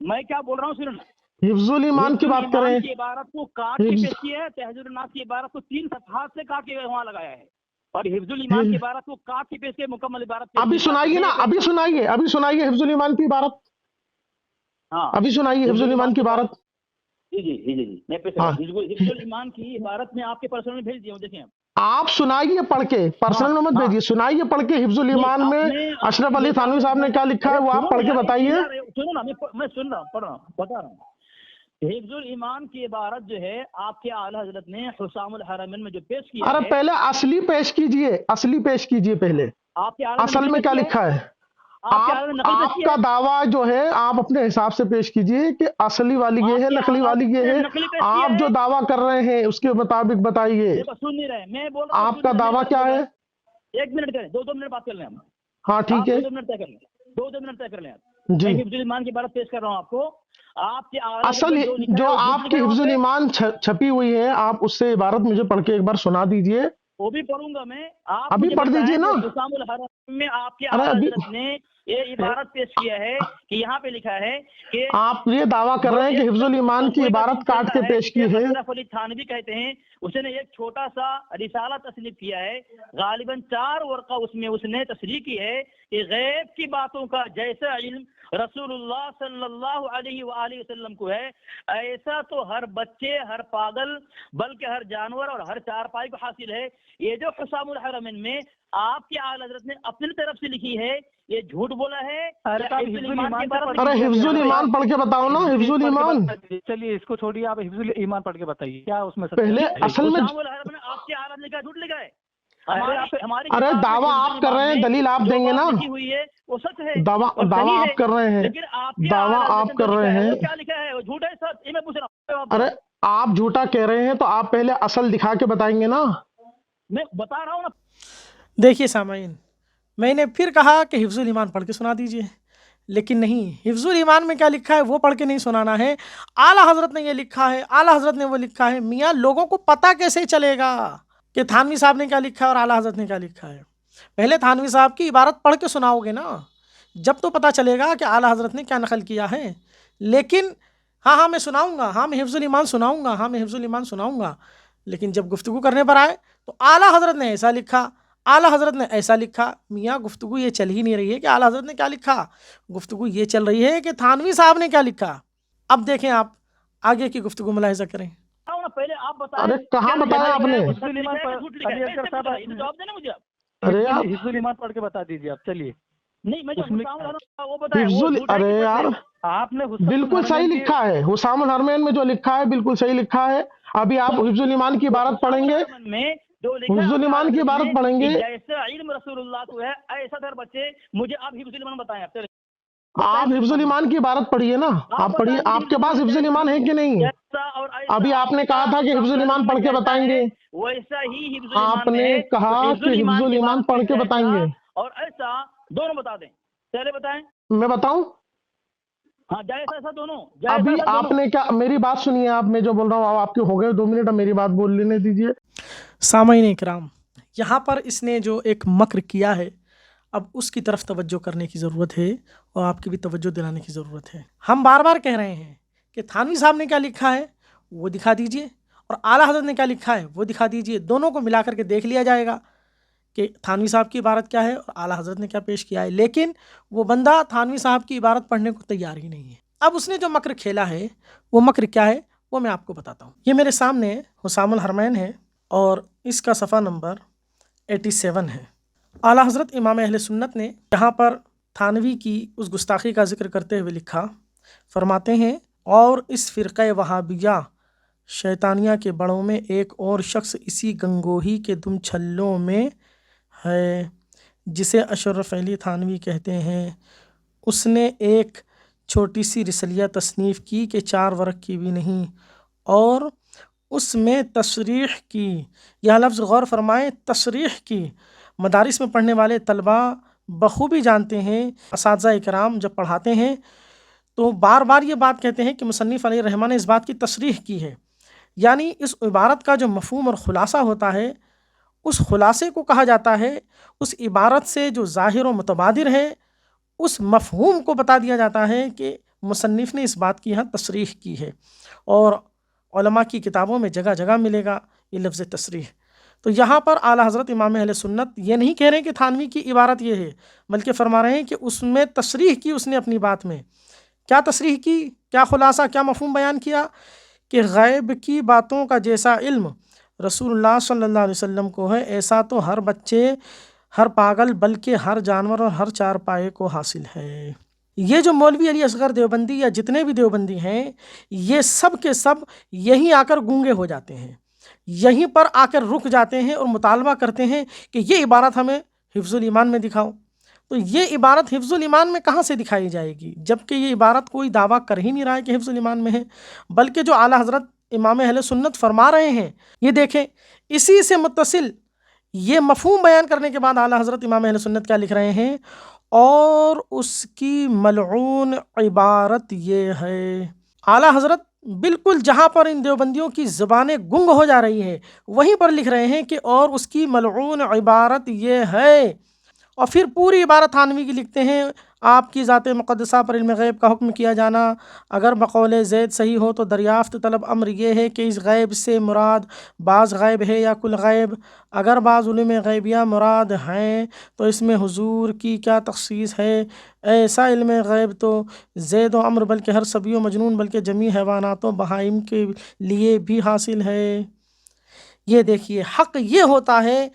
میں کیا بول رہا ہوں سنیں. حفظ الایمان کی بات کریں. کی عبارت کو کاٹ کے پیش کیا ہے، تہذیب الناس کی عبارت کو 3 صفحات سے کاٹ کے وہاں لگایا ہے، اور حفظ الایمان کی عبارت کو کاٹ کے پیش کے مکمل عبارت ابھی سنائیے نا، ابھی سنائیے حفظ الایمان کی عبارت. ہاں ابھی سنائیے حفظ الایمان کی عبارت. جی میں حفظ الایمان کی عبارت میں آپ کے پرسنل میں بھیج دیا ہوں، دیکھیں آپ سنائیے پڑھ کے، پرسنل میں مت بھیجیے، سنائیے پڑھ کے. حفظ الایمان میں اشرف علی تھانوی صاحب نے کیا لکھا ہے وہ آپ پڑھ کے بتائیے. سنو نا، میں سن رہا ہوں، پڑھ رہا ہوں، بتا رہا ہوں. حفظ الایمان کی عبارت جو ہے آپ کے اعلیٰ حضرت نے حسام الحرمین میں جو پیش کیا ہے. ارے پہلے اصلی پیش کیجئے، اصلی پیش کیجئے پہلے. آپ کے اصل میں کیا لکھا ہے؟ آپ کا دعویٰ جو ہے آپ اپنے حساب سے پیش کیجئے کہ اصلی والی یہ ہے، نقلی والی یہ ہے. آپ جو دعویٰ کر رہے ہیں اس کے مطابق بتائیے. سن نہیں رہے، میں بول رہا ہوں آپ کا دعویٰ کیا ہے؟ 1 منٹ کریں، 2 منٹ بات کر لیں ہم. ہاں ٹھیک ہے، 2 منٹ طے کر لیں، 2 منٹ طے کر لیں. جی. میں حفظ الایمان کی عبارت پیش کر رہا ہوں آپ کو. آپ کے اصل جو آپ کی حفظ الایمان چھپی ہوئی ہے آپ اس سے عبارت مجھے پڑھ کے ایک بار سنا دیجئے. وہ بھی پڑھوں گا میں. آپ ابھی پڑھ دیجئے نا. حسام الحرمین میں آپ کے اعلیٰ حضرت نے یہ عبارت پیش کیا ہے کہ یہاں پہ لکھا ہے کہ آپ یہ دعویٰ کر رہے ہیں کہ حفظ الایمان کی عبارت کاٹ کے پیش کی ہے. اشرف علی تھانوی کہتے ہیں، اس نے ایک چھوٹا سا رسالہ تصنیف کیا ہے، غالباً 4 ورقہ، اس میں اس نے تصریح کی ہے کہ غیب کی باتوں کا جیسا علم رسول اللہ صلی اللہ علیہ وآلہ وسلم کو ہے، ایسا تو ہر بچے، ہر پاگل، بلکہ ہر جانور اور ہر چارپائی کو حاصل ہے. یہ جو حسام الحرمین میں آپ کے اعلیٰ حضرت نے اپنی طرف سے لکھی ہے، یہ جھوٹ بولا ہے. ارے حفظ الایمان پڑھ کے بتاؤ نا. حفظ الایمان چلیے اس کو چھوڑیے، آپ حفظ الایمان پڑھ کے بتائیے کیا اس میں پہلے اصل میں. حسام الحرمین آپ کے اعلیٰ نے کہا جھوٹ لکھا ہے. ارے دعویٰ آپ کر رہے ہیں، دلیل آپ دیں گے نا. وہ سچ ہے، دعویٰ آپ کر رہے ہیں، دعویٰ آپ کر رہے ہیں. کیا لکھا ہے وہ جھوٹ ہے سچ؟ یہ میں پوچھ رہا ہوں. ارے آپ جھوٹا کہہ رہے ہیں تو آپ پہلے اصل دکھا کے بتائیں گے نا. میں بتا رہا ہوں نا. دیکھیے سامعین، میں نے پھر کہا کہ حفظ الایمان پڑھ کے سنا دیجئے، لیکن نہیں، حفظ الایمان میں کیا لکھا ہے وہ پڑھ کے نہیں سنانا ہے. اعلیٰ حضرت نے یہ لکھا ہے، اعلیٰ حضرت نے وہ لکھا ہے. میاں لوگوں کو پتہ کیسے چلے گا کہ تھانوی صاحب نے کیا لکھا ہے اور اعلیٰ حضرت نے کیا لکھا ہے؟ پہلے تھانوی صاحب کی عبارت پڑھ کے سناؤ گے نا، جب تو پتہ چلے گا کہ اعلیٰ حضرت نے کیا نقل کیا ہے. لیکن ہاں میں سناؤں گا، ہاں میں حفظ الایمان سناؤں گا، ہاں میں حفظ الایمان سناؤں گا، لیکن جب گفتگو کرنے پر آئے تو اعلیٰ حضرت نے ایسا لکھا، اعلیٰ حضرت نے ایسا لکھا. میاں گفتگو یہ چل ہی نہیں رہی ہے کہ اعلیٰ حضرت نے کیا لکھا، گفتگو یہ چل رہی ہے کہ تھانوی صاحب نے کیا لکھا. اب دیکھیں آپ آگے کی گفتگو ملاحظہ کریں. پہلے آپ بتائیں. ارے کہاں بتایا آپ نے؟ ارے حفظ الایمان پڑھ کے بتا دیجیے آپ. چلیے نہیں، میں ارے یار آپ نے بالکل صحیح لکھا ہے، حسام الحرمین میں جو لکھا ہے بالکل صحیح لکھا ہے. ابھی آپ حفظ الایمان کی عبارت پڑھیں گے، حفظ الایمان کی عبارت پڑھیں گے. جیسا علم رسول اللہ کو ہے ایسا ہر بچے. مجھے آپ حفظ الایمان بتائیں. آپ حفظ الایمان کی عبارت پڑھیے نا، آپ پڑھیے. آپ کے پاس حفظ الایمان ہے کہ نہیں؟ ابھی آپ نے کہا تھا کہ حفظ الایمان پڑھ کے بتائیں گے. ویسا ہی حفظ آپ نے کہا کہ حفظ الایمان پڑھ کے بتائیں گے، اور ایسا دونوں بتا دیں. پہلے بتائیں. میں بتاؤں؟ ہاں جیسا ایسا دونوں. ابھی آپ نے کیا، میری بات سنیے. آپ میں جو بول رہا ہوں آپ کے ہو گئے 2 منٹ، اب میری بات بول لینے دیجیے. سامعین اکرام، یہاں پر اس نے جو ایک مکر کیا ہے، اب اس کی طرف توجہ کرنے کی ضرورت ہے اور آپ کی بھی توجہ دلانے کی ضرورت ہے. ہم بار بار کہہ رہے ہیں کہ تھانوی صاحب نے کیا لکھا ہے وہ دکھا دیجئے، اور اعلیٰ حضرت نے کیا لکھا ہے وہ دکھا دیجئے. دونوں کو ملا کر کے دیکھ لیا جائے گا کہ تھانوی صاحب کی عبارت کیا ہے اور اعلیٰ حضرت نے کیا پیش کیا ہے. لیکن وہ بندہ تھانوی صاحب کی عبارت پڑھنے کو تیار ہی نہیں ہے. اب اس نے جو مکر کھیلا ہے وہ مکر کیا ہے وہ میں آپ کو بتاتا ہوں. یہ میرے سامنے حسام الحرمین ہے اور اس کا صفحہ نمبر 87 ہے. اعلیٰ حضرت امام اہل سنت نے یہاں پر تھانوی کی اس گستاخی کا ذکر کرتے ہوئے لکھا، فرماتے ہیں اور اس فرقہ وہابیہ شیطانیہ کے بڑوں میں ایک اور شخص اسی گنگوہی کے دم چھلوں میں ہے جسے اشرف علی تھانوی کہتے ہیں. اس نے ایک چھوٹی سی رسالیہ تصنیف کی کہ 4 ورق کی بھی نہیں، اور اس میں تصریح کی. یہ لفظ غور فرمائیں، تصریح کی. مدارس میں پڑھنے والے طلبہ بخوبی جانتے ہیں، اساتذہ اکرام جب پڑھاتے ہیں تو بار بار یہ بات کہتے ہیں کہ مصنف علیہ الرحمٰن نے اس بات کی تصریح کی ہے. یعنی اس عبارت کا جو مفہوم اور خلاصہ ہوتا ہے، اس خلاصے کو کہا جاتا ہے، اس عبارت سے جو ظاہر و متبادر ہے اس مفہوم کو بتا دیا جاتا ہے کہ مصنف نے اس بات کی یہاں تصریح کی ہے، اور علماء کی کتابوں میں جگہ جگہ ملے گا یہ لفظ تصریح۔ تو یہاں پر اعلیٰ حضرت امام اہل سنت یہ نہیں کہہ رہے کہ تھانوی کی عبارت یہ ہے، بلکہ فرما رہے ہیں کہ اس میں تصریح کی اس نے اپنی بات میں۔ کیا تصریح کی، کیا خلاصہ، کیا مفہوم بیان کیا؟ کہ غیب کی باتوں کا جیسا علم رسول اللہ صلی اللہ علیہ وسلم کو ہے، ایسا تو ہر بچے، ہر پاگل، بلکہ ہر جانور اور ہر چار پائے کو حاصل ہے۔ یہ جو مولوی علی اصغر دیوبندی یا جتنے بھی دیوبندی ہیں، یہ سب کے سب یہیں آ کر گونگے ہو جاتے ہیں، یہیں پر آ کر رک جاتے ہیں اور مطالبہ کرتے ہیں کہ یہ عبارت ہمیں حفظ الایمان میں دکھاؤ۔ تو یہ عبارت حفظ الایمان میں کہاں سے دکھائی جائے گی، جبکہ یہ عبارت کوئی دعویٰ کر ہی نہیں رہا ہے کہ حفظ الایمان میں ہے، بلکہ جو اعلیٰ حضرت امام اہل سنت فرما رہے ہیں، یہ دیکھیں اسی سے متصل یہ مفہوم بیان کرنے کے بعد اعلیٰ حضرت امام اہل سنت کیا لکھ رہے ہیں، اور اس کی ملعون عبارت یہ ہے۔ اعلیٰ حضرت بالکل جہاں پر ان دیوبندیوں کی زبانیں گنگ ہو جا رہی ہیں وہیں پر لکھ رہے ہیں کہ اور اس کی ملعون عبارت یہ ہے، اور پھر پوری عبارت تھانوی کی لکھتے ہیں، آپ کی ذات مقدسہ پر علم غیب کا حکم کیا جانا اگر بقول زید صحیح ہو تو دریافت طلب امر یہ ہے کہ اس غیب سے مراد بعض غیب ہے یا کل غیب، اگر بعض علوم غیبیہ مراد ہیں تو اس میں حضور کی کیا تخصیص ہے؟ ایسا علم غیب تو زید و عمر بلکہ ہر صبی و مجنون بلکہ جمیع حیوانات و بہائم کے لیے بھی حاصل ہے۔ یہ دیکھیے حق یہ ہوتا ہے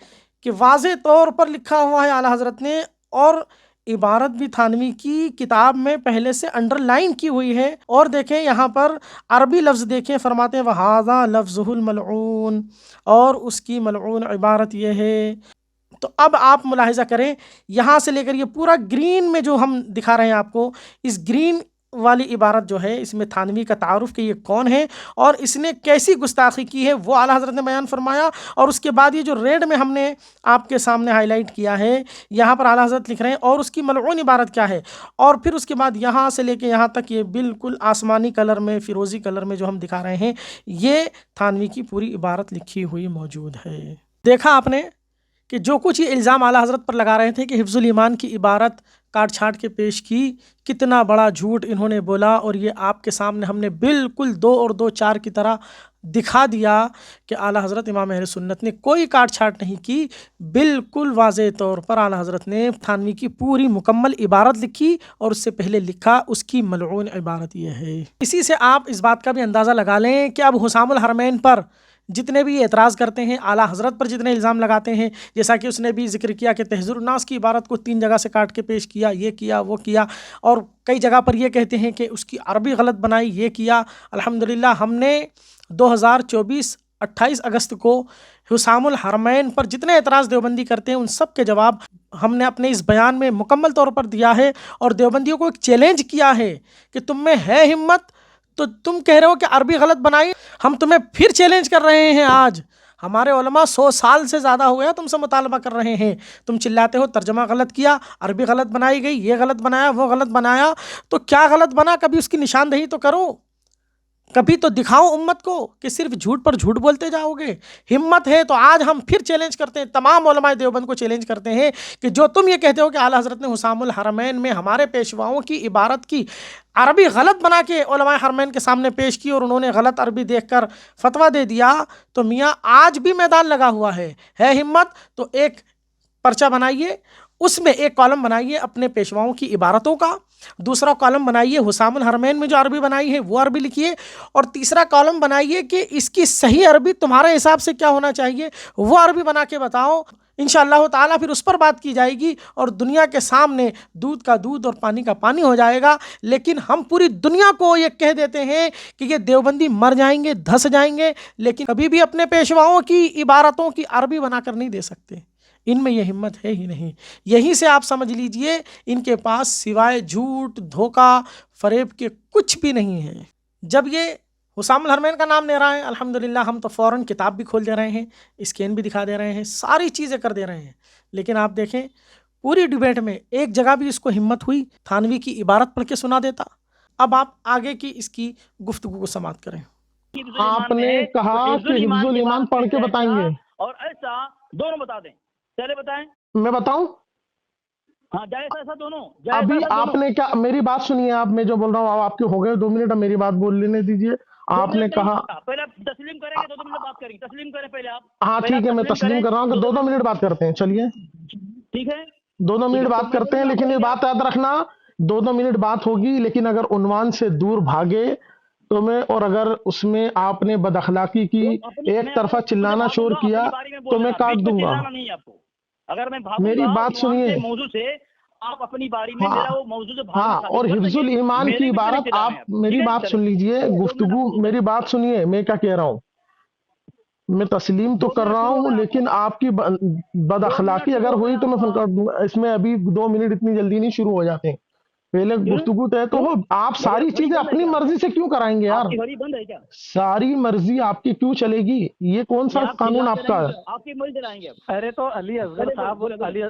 کہ واضح طور پر لکھا ہوا ہے اعلیٰ حضرت نے، اور عبارت بھی تھانوی کی کتاب میں پہلے سے انڈر لائن کی ہوئی ہے، اور دیکھیں یہاں پر عربی لفظ دیکھیں، فرماتے ہیں وَهَذَا لَفْظُهُ الْمَلْعُونَ، اور اس کی ملعون عبارت یہ ہے۔ تو اب آپ ملاحظہ کریں، یہاں سے لے کر یہ پورا گرین میں جو ہم دکھا رہے ہیں آپ کو، اس گرین والی عبارت جو ہے اس میں تھانوی کا تعارف کہ یہ کون ہے اور اس نے کیسی گستاخی کی ہے وہ اعلیٰ حضرت نے بیان فرمایا، اور اس کے بعد یہ جو ریڈ میں ہم نے آپ کے سامنے ہائی لائٹ کیا ہے، یہاں پر اعلیٰ حضرت لکھ رہے ہیں اور اس کی ملعون عبارت کیا ہے، اور پھر اس کے بعد یہاں سے لے کے یہاں تک یہ بالکل آسمانی کلر میں، فیروزی کلر میں جو ہم دکھا رہے ہیں، یہ تھانوی کی پوری عبارت لکھی ہوئی موجود ہے۔ دیکھا آپ نے کہ جو کچھ یہ الزام اعلیٰ حضرت پر لگا رہے تھے کہ حفظ الایمان کی عبارت کاٹ چھاٹ کے پیش کی، کتنا بڑا جھوٹ انہوں نے بولا، اور یہ آپ کے سامنے ہم نے بالکل 2 اور 2 4 کی طرح دکھا دیا کہ اعلیٰ حضرت امام اہل سنت نے کوئی کاٹ چھاٹ نہیں کی، بالکل واضح طور پر اعلیٰ حضرت نے تھانوی کی پوری مکمل عبارت لکھی، اور اس سے پہلے لکھا اس کی ملعون عبارت یہ ہے۔ اسی سے آپ اس بات کا بھی اندازہ لگا لیں کہ اب حسام الحرمین پر جتنے بھی اعتراض کرتے ہیں، اعلیٰ حضرت پر جتنے الزام لگاتے ہیں، جیسا کہ اس نے بھی ذکر کیا کہ تحذیر الناس کی عبارت کو 3 جگہ سے کاٹ کے پیش کیا، یہ کیا وہ کیا، اور کئی جگہ پر یہ کہتے ہیں کہ اس کی عربی غلط بنائی، یہ کیا۔ الحمدللہ ہم نے 2024 28 اگست کو حسام الحرمین پر جتنے اعتراض دیوبندی کرتے ہیں ان سب کے جواب ہم نے اپنے اس بیان میں مکمل طور پر دیا ہے، اور دیوبندیوں کو ایک چیلنج کیا ہے کہ تم میں ہے ہمت تو تم کہہ رہے ہو کہ عربی غلط بنائی، ہم تمہیں پھر چیلنج کر رہے ہیں۔ آج ہمارے علماء 100 سال سے زیادہ ہو گیا تم سے مطالبہ کر رہے ہیں، تم چلاتے ہو ترجمہ غلط کیا، عربی غلط بنائی گئی، یہ غلط بنایا، وہ غلط بنایا، تو کیا غلط بنا کبھی اس کی نشاندہی تو کرو، کبھی تو دکھاؤ امت کو کہ صرف جھوٹ پر جھوٹ بولتے جاؤ گے۔ ہمت ہے تو آج ہم پھر چیلنج کرتے ہیں، تمام علماء دیوبند کو چیلنج کرتے ہیں کہ جو تم یہ کہتے ہو کہ اعلیٰ حضرت نے حسام الحرمین میں ہمارے پیشواؤں کی عبارت کی عربی غلط بنا کے علماء حرمین کے سامنے پیش کی اور انہوں نے غلط عربی دیکھ کر فتویٰ دے دیا، تو میاں آج بھی میدان لگا ہوا ہے ہمت تو ایک پرچہ بنائیے، اس میں ایک کالم بنائیے اپنے پیشواؤں کی عبارتوں کا، دوسرا کالم بنائیے حسام الحرمین میں جو عربی بنائی ہے وہ عربی لکھیے، اور تیسرا کالم بنائیے کہ اس کی صحیح عربی تمہارے حساب سے کیا ہونا چاہیے وہ عربی بنا کے بتاؤ، انشاءاللہ تعالیٰ پھر اس پر بات کی جائے گی اور دنیا کے سامنے دودھ کا دودھ اور پانی کا پانی ہو جائے گا۔ لیکن ہم پوری دنیا کو یہ کہہ دیتے ہیں کہ یہ دیوبندی مر جائیں گے، دھس جائیں گے، لیکن کبھی بھی اپنے پیشواؤں کی عبارتوں کی عربی بنا کر نہیں دے سکتے، ان میں یہ ہمت ہے ہی نہیں۔ یہیں سے آپ سمجھ لیجئے ان کے پاس سوائے جھوٹ، دھوکہ، فریب کے کچھ بھی نہیں ہے۔ جب یہ حسام الحرمین کا نام لے رہا ہے، الحمدللہ ہم تو فوراً کتاب بھی کھول دے رہے ہیں، اسکین بھی دکھا دے رہے ہیں، ساری چیزیں کر دے رہے ہیں، لیکن آپ دیکھیں پوری ڈیبیٹ میں ایک جگہ بھی اس کو ہمت ہوئی تھانوی کی عبارت پڑھ کے سنا دیتا۔ اب آپ آگے کی اس کی گفتگو کو سماعت کریں۔ آپ نے کہا کہ حفظ الایمان پڑھ کے بتائیں گے اور ایسا دونوں بتا دیں. چلے بتائیں. میں بتاؤں؟ ہاں جائز ایسا دونوں. ابھی آپ نے کیا، میری بات سنیے، آپ میں جو بول رہا ہوں اب آپ کے ہو گئے 2 منٹ، اب میری بات بول لینے دیجیے. آپ نے کہا پہلے آپ تسلیم کریں گے 2 منٹ بات کریں گے. تسلیم کریں پہلے آپ. ہاں ٹھیک ہے، میں تسلیم کر رہا ہوں کہ 2 منٹ بات کرتے ہیں. چلیے ٹھیک ہے 2 منٹ بات کرتے ہیں، لیکن یہ بات یاد رکھنا 2 منٹ بات ہوگی، لیکن اگر عنوان سے دور بھاگے تو میں، اور اگر اس میں آپ نے بد اخلاقی کی، ایک طرفہ چلانا شور کیا تو میں کاٹ دوں گا. نہیں آپ کو. اگر میں بھاگوں میری گا بات سنیے. موضوع سے، آپ اپنی باری میں میرا وہ موضوع سے ہاں، اور حفظ الایمان کی عبارت، آپ میری بات سن لیجئے، گفتگو، میری بات سنیے میں کیا کہہ رہا ہوں. میں تسلیم تو کر رہا ہوں، لیکن آپ کی بد اخلاقی اگر ہوئی تو میں کر دوں گا. اس میں ابھی 2 منٹ اتنی جلدی نہیں شروع ہو جاتے ہیں، پہلے گفتگو طے تو ہو. آپ ساری چیزیں اپنی مرضی سے کیوں کرائیں گے یار؟ بند ہے کیا؟ ساری مرضی آپ کی کیوں چلے گی؟ یہ کون سا قانون آپ کا ہے؟ آپ کی مرضی چلائیں گے. ارے تو علی اصغر صاحب، علی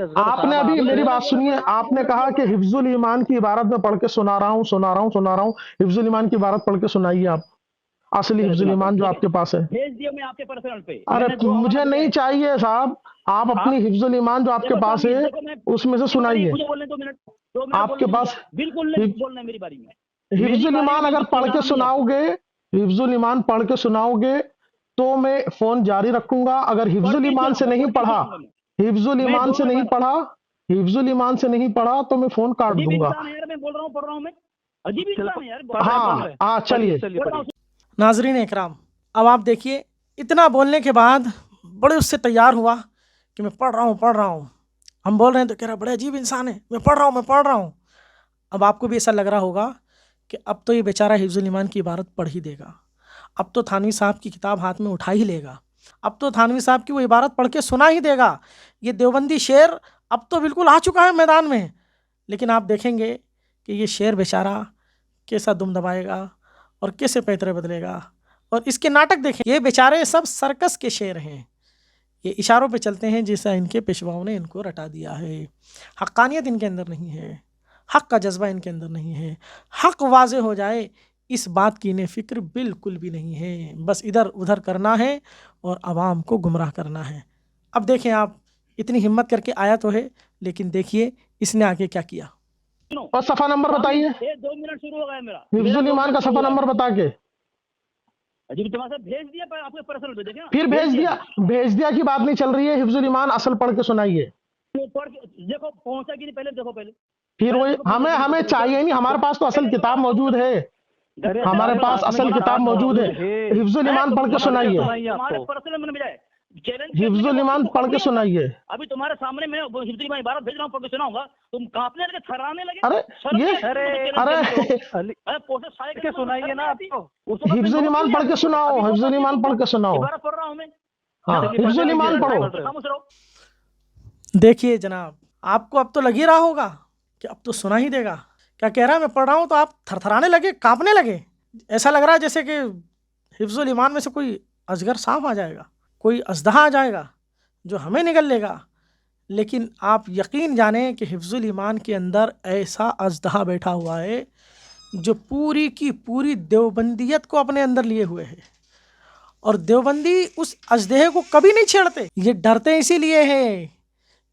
اصغر آپ نے ابھی میری بات سنیے، آپ نے کہا کہ حفظ الایمان کی عبارت میں پڑھ کے سنا رہا ہوں. حفظ الایمان کی عبارت پڑھ کے سنائیے آپ، اصلی حفظ الایمان جو آپ کے پاس ہے. بھیج دیا میں آپ کے پرسنل پہ. ارے مجھے نہیں چاہیے صاحب، آپ اپنی حفظ الایمان جو آپ کے پاس ہے اس میں سے سنائیے. مجھے بولنے 2 منٹ. آپ کے پاس بالکل نہیں بولنا ہے میری باری میں. حفظ الایمان اگر پڑھ کے سناؤ گے، حفظ الایمان پڑھ کے سناؤ گے تو میں فون جاری رکھوں گا. اگر حفظ الایمان سے نہیں پڑھا، حفظ الایمان سے نہیں پڑھا، حفظ الایمان سے نہیں پڑھا تو میں فون کاٹ دوں گا. میں بول رہا ہوں، پڑھ رہا ہوں میں. عجیب انسان ہے یار. ہاں ہاں چلیے. ناظرین اکرام، اب آپ دیکھیے اتنا بولنے کے بعد بڑے اس سے تیار ہوا کہ میں پڑھ رہا ہوں. ہم بول رہے ہیں تو کہہ رہا بڑے عجیب انسان ہے، میں پڑھ رہا ہوں. اب آپ کو بھی ایسا لگ رہا ہوگا کہ اب تو یہ بیچارہ حفظ الایمان کی عبارت پڑھ ہی دے گا، اب تو تھانوی صاحب کی کتاب ہاتھ میں اٹھا ہی لے گا، اب تو تھانوی صاحب کی وہ عبارت پڑھ کے سنا ہی دے گا. یہ دیوبندی شیر اب تو بالکل آ چکا ہے میدان میں. لیکن آپ دیکھیں گے کہ یہ شیر بیچارہ کیسا دم دبائے گا اور کیسے پیترے بدلے گا. اور اس کے ناٹک دیکھیں، یہ بیچارے سب سرکس کے شیر ہیں، یہ اشاروں پہ چلتے ہیں جیسا ان کے پیشواؤں نے ان کو رٹا دیا ہے. حقانیت ان کے اندر نہیں ہے، حق کا جذبہ ان کے اندر نہیں ہے. حق واضح ہو جائے اس بات کی انہیں فکر بالکل بھی نہیں ہے. بس ادھر ادھر کرنا ہے اور عوام کو گمراہ کرنا ہے. اب دیکھیں آپ، اتنی ہمت کر کے آیا تو ہے، لیکن دیکھیے اس نے آگے کیا کیا. اور صفحہ نمبر بتائیے. 2 منٹ شروع ہو گیا میرا. حفظ الایمان کا صفحہ نمبر بتا کے. عجیب تمہارا صاحب بھیج دیا آپ کے پرسنل پہ. دیکھیں پھر بھیج دیا کی بات نہیں چل رہی ہے. حفظ الایمان اصل پڑھ کے سنائیے. دیکھو پہنچا کہ نہیں پہلے دیکھو. پھر وہی ہمیں چاہیے نہیں، ہمارے پاس تو اصل کتاب موجود ہے. ہمارے پاس اصل کتاب موجود ہے. حفظ الایمان پڑھ کے سنائیے. حفظ الایمان پڑھ کے سنائیے. ابھی تمہارے سامنے میں حفظ الایمان عبارت بھیج رہا ہوں، پڑھ کے سناؤں گا. تم کانپنے لگے، تھرانے لگے. سنائیے نا. حفظ الایمان پڑھ کے سناؤ. حفظ الایمان پڑھ کے سناؤ. پڑھ رہا ہوں میں. ہاں حفظ الایمان پڑھو. دیکھیے جناب، آپ کو اب تو لگ ہی رہا ہوگا کہ اب تو سنا ہی دے گا. کیا کہہ رہا ہے؟ میں پڑھ رہا ہوں تو آپ تھرتھرانے لگے، کانپنے لگے. ایسا لگ رہا ہے جیسے کہ حفظ الایمان میں سے کوئی اجگر سانپ آ جائے گا، کوئی اژدہا آ جائے گا جو ہمیں نگل لے گا. لیکن آپ یقین جانیں کہ حفظ الایمان کے اندر ایسا اژدہا بیٹھا ہوا ہے جو پوری کی پوری دیوبندیت کو اپنے اندر لیے ہوئے ہے. اور دیوبندی اس اژدہے کو کبھی نہیں چھیڑتے. یہ ڈرتے اسی لیے ہے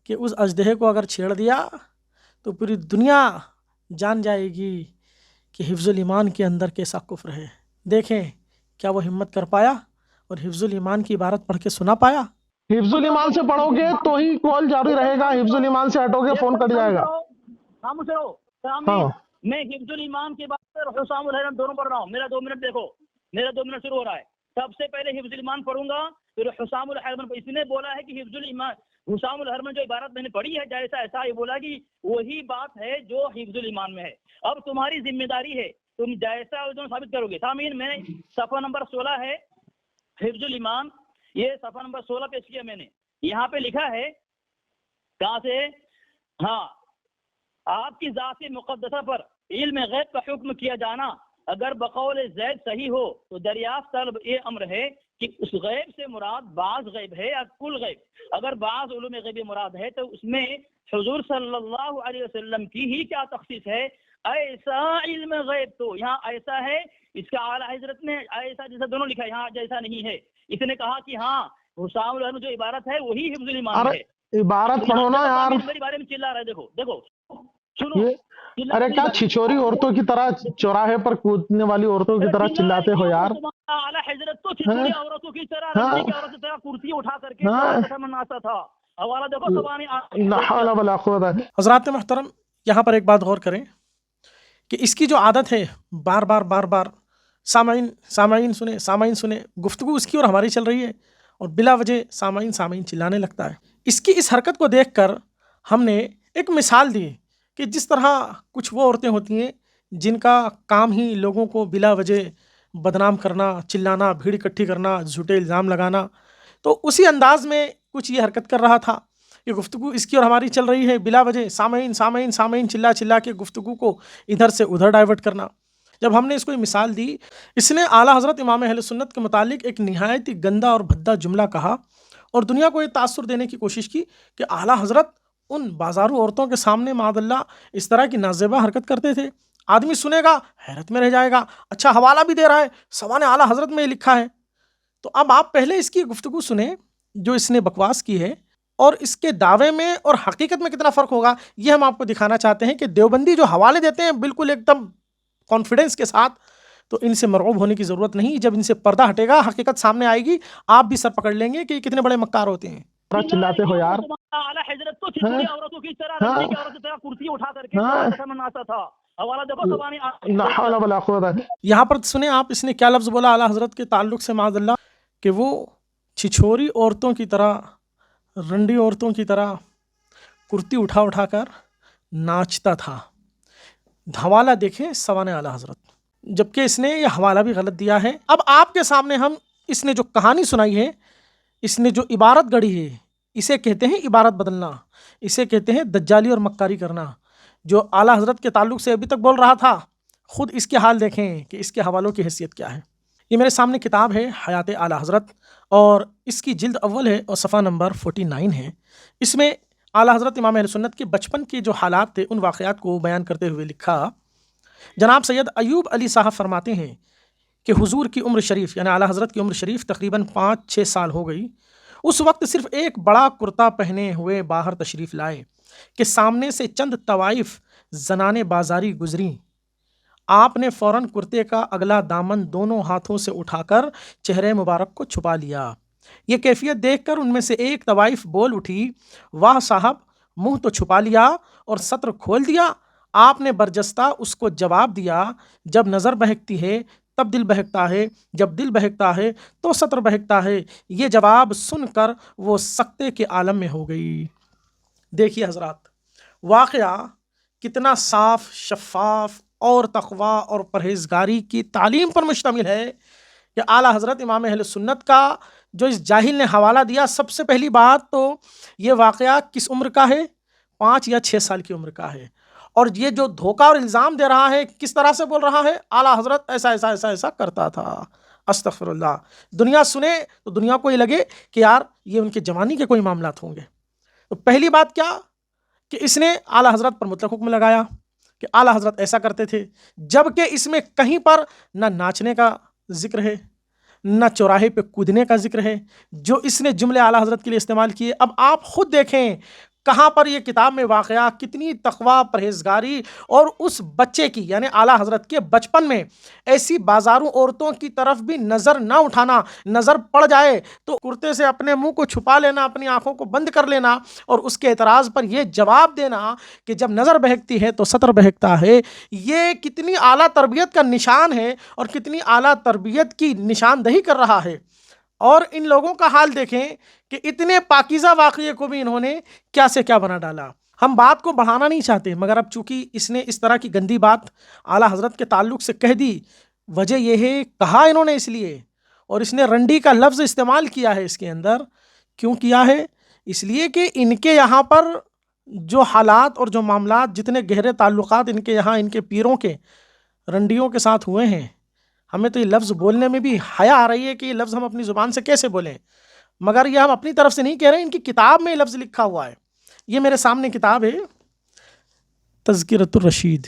کہ اس اژدہے کو اگر چھیڑ دیا تو پوری دنیا جان جائے گی کہ حفظ الایمان کے اندر کیسا کفر ہے. دیکھیں کیا وہ ہمت کر پایا اور حفظ الایمان کی عبارت پڑھ کے سنا پایا. حفظ الایمان سے پڑھو گے تو ہی کال جاری رہے گا. حفظ الایمان سے ہٹو گے فون کٹ جائے گا. میں حفظ الایمان کے بعد حسام الحرم دونوں پڑھ رہا ہوں. میرا 2 منٹ دیکھو، میرا 2 منٹ شروع ہو رہا ہے. سب سے پہلے حفظ الایمان پڑھوں گا، پھر حسام الحرم. اس نے بولا ہے کہ حفظ الایمان، حسام الحرم جو عبارت میں نے پڑھی ہے جیسا ایسا، یہ بولا کہ وہی بات ہے جو حفظ الایمان میں ہے. اب تمہاری ذمہ داری ہے، تم جیسا ثابت کرو گے. سامعین، میں صفحہ نمبر 16 ہے حفظ الایمان، یہ صفحہ نمبر 16 پیش کیا میں نے. یہاں پہ لکھا ہے کہاں سے؟ ہاں، آپ کی ذات مقدسہ پر علم غیب کا حکم کیا جانا اگر بقول زید صحیح ہو تو دریافت طلب یہ امر ہے کہ اس غیب سے مراد بعض غیب ہے یا کل غیب. اگر بعض علوم غیبی مراد ہے تو اس میں حضور صلی اللہ علیہ وسلم کی ہی کیا تخصیص ہے؟ ایسا علم غیب تو یہاں ایسا ہے، اس کا اعلیٰ حضرت نے ایسا جیسا دونوں لکھا ہے، یہاں جیسا نہیں ہے. اس نے کہا کہ ہاں حسام الحسن جو عبارت ہے وہی حفظ الایمان ہے. عبارت پڑھو نا یار. میرے بارے میں چلا رہا ہے، دیکھو دیکھو سنو. ارے کیا چھچوری عورتوں کی طرح چوراہے پر کودنے والی عورتوں کی طرح چلاتے ہو یار. اعلیٰ حضرت تو چھچوری عورتوں کی طرح رنڈی کی عورت کی طرح کرسی اٹھا کر کے مناتا تھا. حوالہ دیکھو زبانی. لا حول ولا قوت. حضرات محترم، یہاں پر ایک بات غور کریں کہ اس کی جو عادت ہے بار بار سامعین سنیں گفتگو اس کی اور ہماری چل رہی ہے اور بلا وجہ سامعین چلانے لگتا ہے. اس کی اس حرکت کو دیکھ کر ہم نے ایک مثال دی کہ جس طرح کچھ وہ عورتیں ہوتی ہیں جن کا کام ہی لوگوں کو بلا وجہ بدنام کرنا، چلانا، بھیڑ اکٹھی کرنا، جھوٹے الزام لگانا، تو اسی انداز میں کچھ یہ حرکت کر رہا تھا. یہ گفتگو اس کی اور ہماری چل رہی ہے، بلا وجہ سامعین چلا کے گفتگو کو ادھر سے ادھر ڈائیورٹ کرنا. جب ہم نے اس کو یہ مثال دی، اس نے اعلیٰ حضرت امام اہل سنت کے متعلق ایک نہایت ہی گندا اور بھدا جملہ کہا اور دنیا کو یہ تاثر دینے کی کوشش کی کہ اعلیٰ حضرت ان بازارو عورتوں کے سامنے معاذ اللہ اس طرح کی نازیبہ حرکت کرتے تھے. آدمی سنے گا حیرت میں رہ جائے گا. اچھا حوالہ بھی دے رہا ہے، سوانح اعلیٰ حضرت میں یہ لکھا ہے. تو اب آپ پہلے اس کی گفتگو سنیں جو اس نے بکواس کی ہے، اور اس کے دعوے میں اور حقیقت میں کتنا فرق ہوگا یہ ہم آپ کو دکھانا چاہتے ہیں کہ دیوبندی جو حوالے دیتے ہیں بالکل ایک دم کانفیڈنس کے ساتھ، تو ان سے مرعوب ہونے کی ضرورت نہیں. جب ان سے پردہ ہٹے گا، حقیقت سامنے آئے گی، آپ بھی سر پکڑ لیں گے کہ یہ کتنے بڑے مکار ہوتے ہیں. چلاتے ہو یار. اعلیٰ حضرت تو چھچوری عورتوں کی طرح رنڈی کی عورت کی طرح کرسی اٹھا کر کے مناتا تھا. حوالہ دیکھو زبانی. لا حول ولا قوت. یہاں پر سنیں آپ، اس نے کیا لفظ بولا اعلیٰ حضرت کے تعلق سے معاذ اللہ، کہ وہ چھچوری عورتوں کی طرح، رنڈی عورتوں کی طرح کرتی اٹھا کر ناچتا تھا. حوالہ دیکھیں سوانح اعلیٰ حضرت، جبکہ اس نے یہ حوالہ بھی غلط دیا ہے. اب آپ کے سامنے ہم اس نے جو کہانی سنائی ہے، اس نے جو عبارت گڑھی ہے، اسے کہتے ہیں عبارت بدلنا، اسے کہتے ہیں دجالی اور مکاری کرنا. جو اعلیٰ حضرت کے تعلق سے ابھی تک بول رہا تھا، خود اس کے حال دیکھیں کہ اس کے حوالوں کی حیثیت کیا ہے. یہ میرے سامنے کتاب ہے حیات اعلیٰ حضرت، اور اس کی جلد اول ہے اور صفحہ نمبر 49 ہے. اس میں اعلیٰ حضرت امام اہل سنت کے بچپن کے جو حالات تھے ان واقعات کو بیان کرتے ہوئے لکھا. جناب سید ایوب علی صاحب فرماتے ہیں کہ حضور کی عمر شریف یعنی اعلیٰ حضرت کی عمر شریف تقریباً 5-6 سال ہو گئی. اس وقت صرف ایک بڑا کرتا پہنے ہوئے باہر تشریف لائے کہ سامنے سے چند طوائف زنانے بازاری گزریں. آپ نے فوراً کرتے کا اگلا دامن دونوں ہاتھوں سے اٹھا کر چہرے مبارک کو چھپا لیا. یہ کیفیت دیکھ کر ان میں سے ایک طوائف بول اٹھی، واہ صاحب، منہ تو چھپا لیا اور سطر کھول دیا. آپ نے برجستہ اس کو جواب دیا، جب نظر بہکتی ہے تب دل بہکتا ہے، جب دل بہکتا ہے تو سطر بہکتا ہے. یہ جواب سن کر وہ سکتے کے عالم میں ہو گئی. دیکھیے حضرات، واقعہ کتنا صاف، شفاف اور تقوی اور پرہیزگاری کی تعلیم پر مشتمل ہے کہ اعلیٰ حضرت امام اہل سنت کا جو اس جاہل نے حوالہ دیا. سب سے پہلی بات تو یہ واقعہ کس عمر کا ہے؟ 5 یا 6 سال کی عمر کا ہے. اور یہ جو دھوکہ اور الزام دے رہا ہے کس طرح سے بول رہا ہے؟ اعلیٰ حضرت ایسا کرتا تھا. استغفر اللہ. دنیا سنے تو دنیا کو یہ لگے کہ یار یہ ان کے جوانی کے کوئی معاملات ہوں گے. تو پہلی بات کیا کہ اس نے اعلیٰ حضرت پر مطلق حکم لگایا کہ اعلیٰ حضرت ایسا کرتے تھے، جبکہ اس میں کہیں پر نہ ناچنے کا ذکر ہے، نہ چوراہے پہ کودنے کا ذکر ہے، جو اس نے جملے اعلیٰ حضرت کے لیے استعمال کیے. اب آپ خود دیکھیں کہاں پر یہ کتاب میں واقعہ کتنی تقوی، پرہیزگاری اور اس بچے کی یعنی اعلیٰ حضرت کے بچپن میں ایسی بازاروں عورتوں کی طرف بھی نظر نہ اٹھانا، نظر پڑ جائے تو کرتے سے اپنے منہ کو چھپا لینا، اپنی آنکھوں کو بند کر لینا اور اس کے اعتراض پر یہ جواب دینا کہ جب نظر بہکتی ہے تو سطر بہکتا ہے. یہ کتنی اعلیٰ تربیت کا نشان ہے اور کتنی اعلیٰ تربیت کی نشاندہی کر رہا ہے. اور ان لوگوں کا حال دیکھیں کہ اتنے پاکیزہ واقعے کو بھی انہوں نے کیا سے کیا بنا ڈالا. ہم بات کو بڑھانا نہیں چاہتے، مگر اب چونکہ اس نے اس طرح کی گندی بات اعلیٰ حضرت کے تعلق سے کہہ دی، وجہ یہ ہے کہا انہوں نے اس لیے، اور اس نے رنڈی کا لفظ استعمال کیا ہے اس کے اندر. کیوں کیا ہے؟ اس لیے کہ ان کے یہاں پر جو حالات اور جو معاملات، جتنے گہرے تعلقات ان کے یہاں ان کے پیروں کے رنڈیوں کے ساتھ ہوئے ہیں، ہمیں تو یہ لفظ بولنے میں بھی حیا آ رہی ہے کہ یہ لفظ ہم اپنی زبان سے کیسے بولیں. مگر یہ ہم اپنی طرف سے نہیں کہہ رہے، ان کی کتاب میں یہ لفظ لکھا ہوا ہے. یہ میرے سامنے کتاب ہے تذکرۃ الرشید،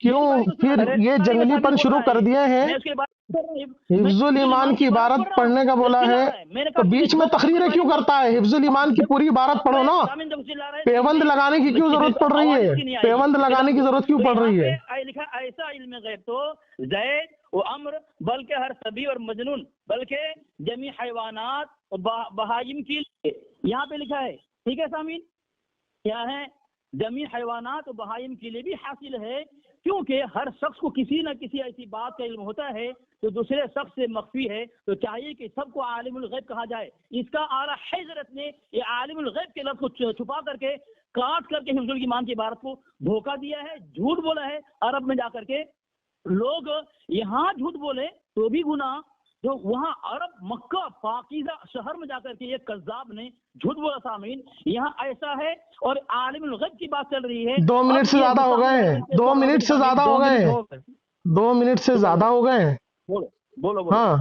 کیوں پھر یہ جنگلی پن شروع کر دیے ہیں؟ حفظ الایمان کی عبارت پڑھنے کا بولا ہے تو بیچ میں تقریریں کیوں کرتا ہے؟ حفظ الایمان کی پوری عبارت پڑھو نا، پیوند لگانے کی کیوں ضرورت پڑ رہی ہے؟ پیوند لگانے کی ضرورت کیوں پڑ رہی ہے؟ ایسا علم غیب تو زید و عمر بلکہ ہر صبی اور مجنون بلکہ جمیع حیوانات اور بہائم کی یہاں پہ لکھا ہے، ٹھیک ہے سامعین، کیا ہے؟ جمیع حیوانات و بہائم کے لیے بھی حاصل ہے، کیونکہ ہر شخص کو کسی نہ کسی ایسی بات کا علم ہوتا ہے جو دوسرے شخص سے مخفی ہے، تو چاہیے کہ سب کو عالم الغیب کہا جائے۔ اس کا اعلیٰ حضرت نے یہ عالم الغیب کے لفظ کو چھپا کر کے کاٹ کر کے حفظ الایمان کی عبارت کو دھوکہ دیا ہے، جھوٹ بولا ہے۔ عرب میں جا کر کے لوگ یہاں جھوٹ بولے تو بھی گناہ، جو وہاں عرب مکہ پاکیزہ شہر میں جا کر کے ایک کذاب نے جھوٹ بولا۔ سامعین یہاں ایسا ہے، اور عالم الغیب کی بات چل رہی ہے۔ 2 منٹ سے زیادہ ہو گئے ہیں، 2 منٹ سے زیادہ ہو گئے ہیں، 2 منٹ سے زیادہ ہو گئے ہیں۔ بولو ہاں،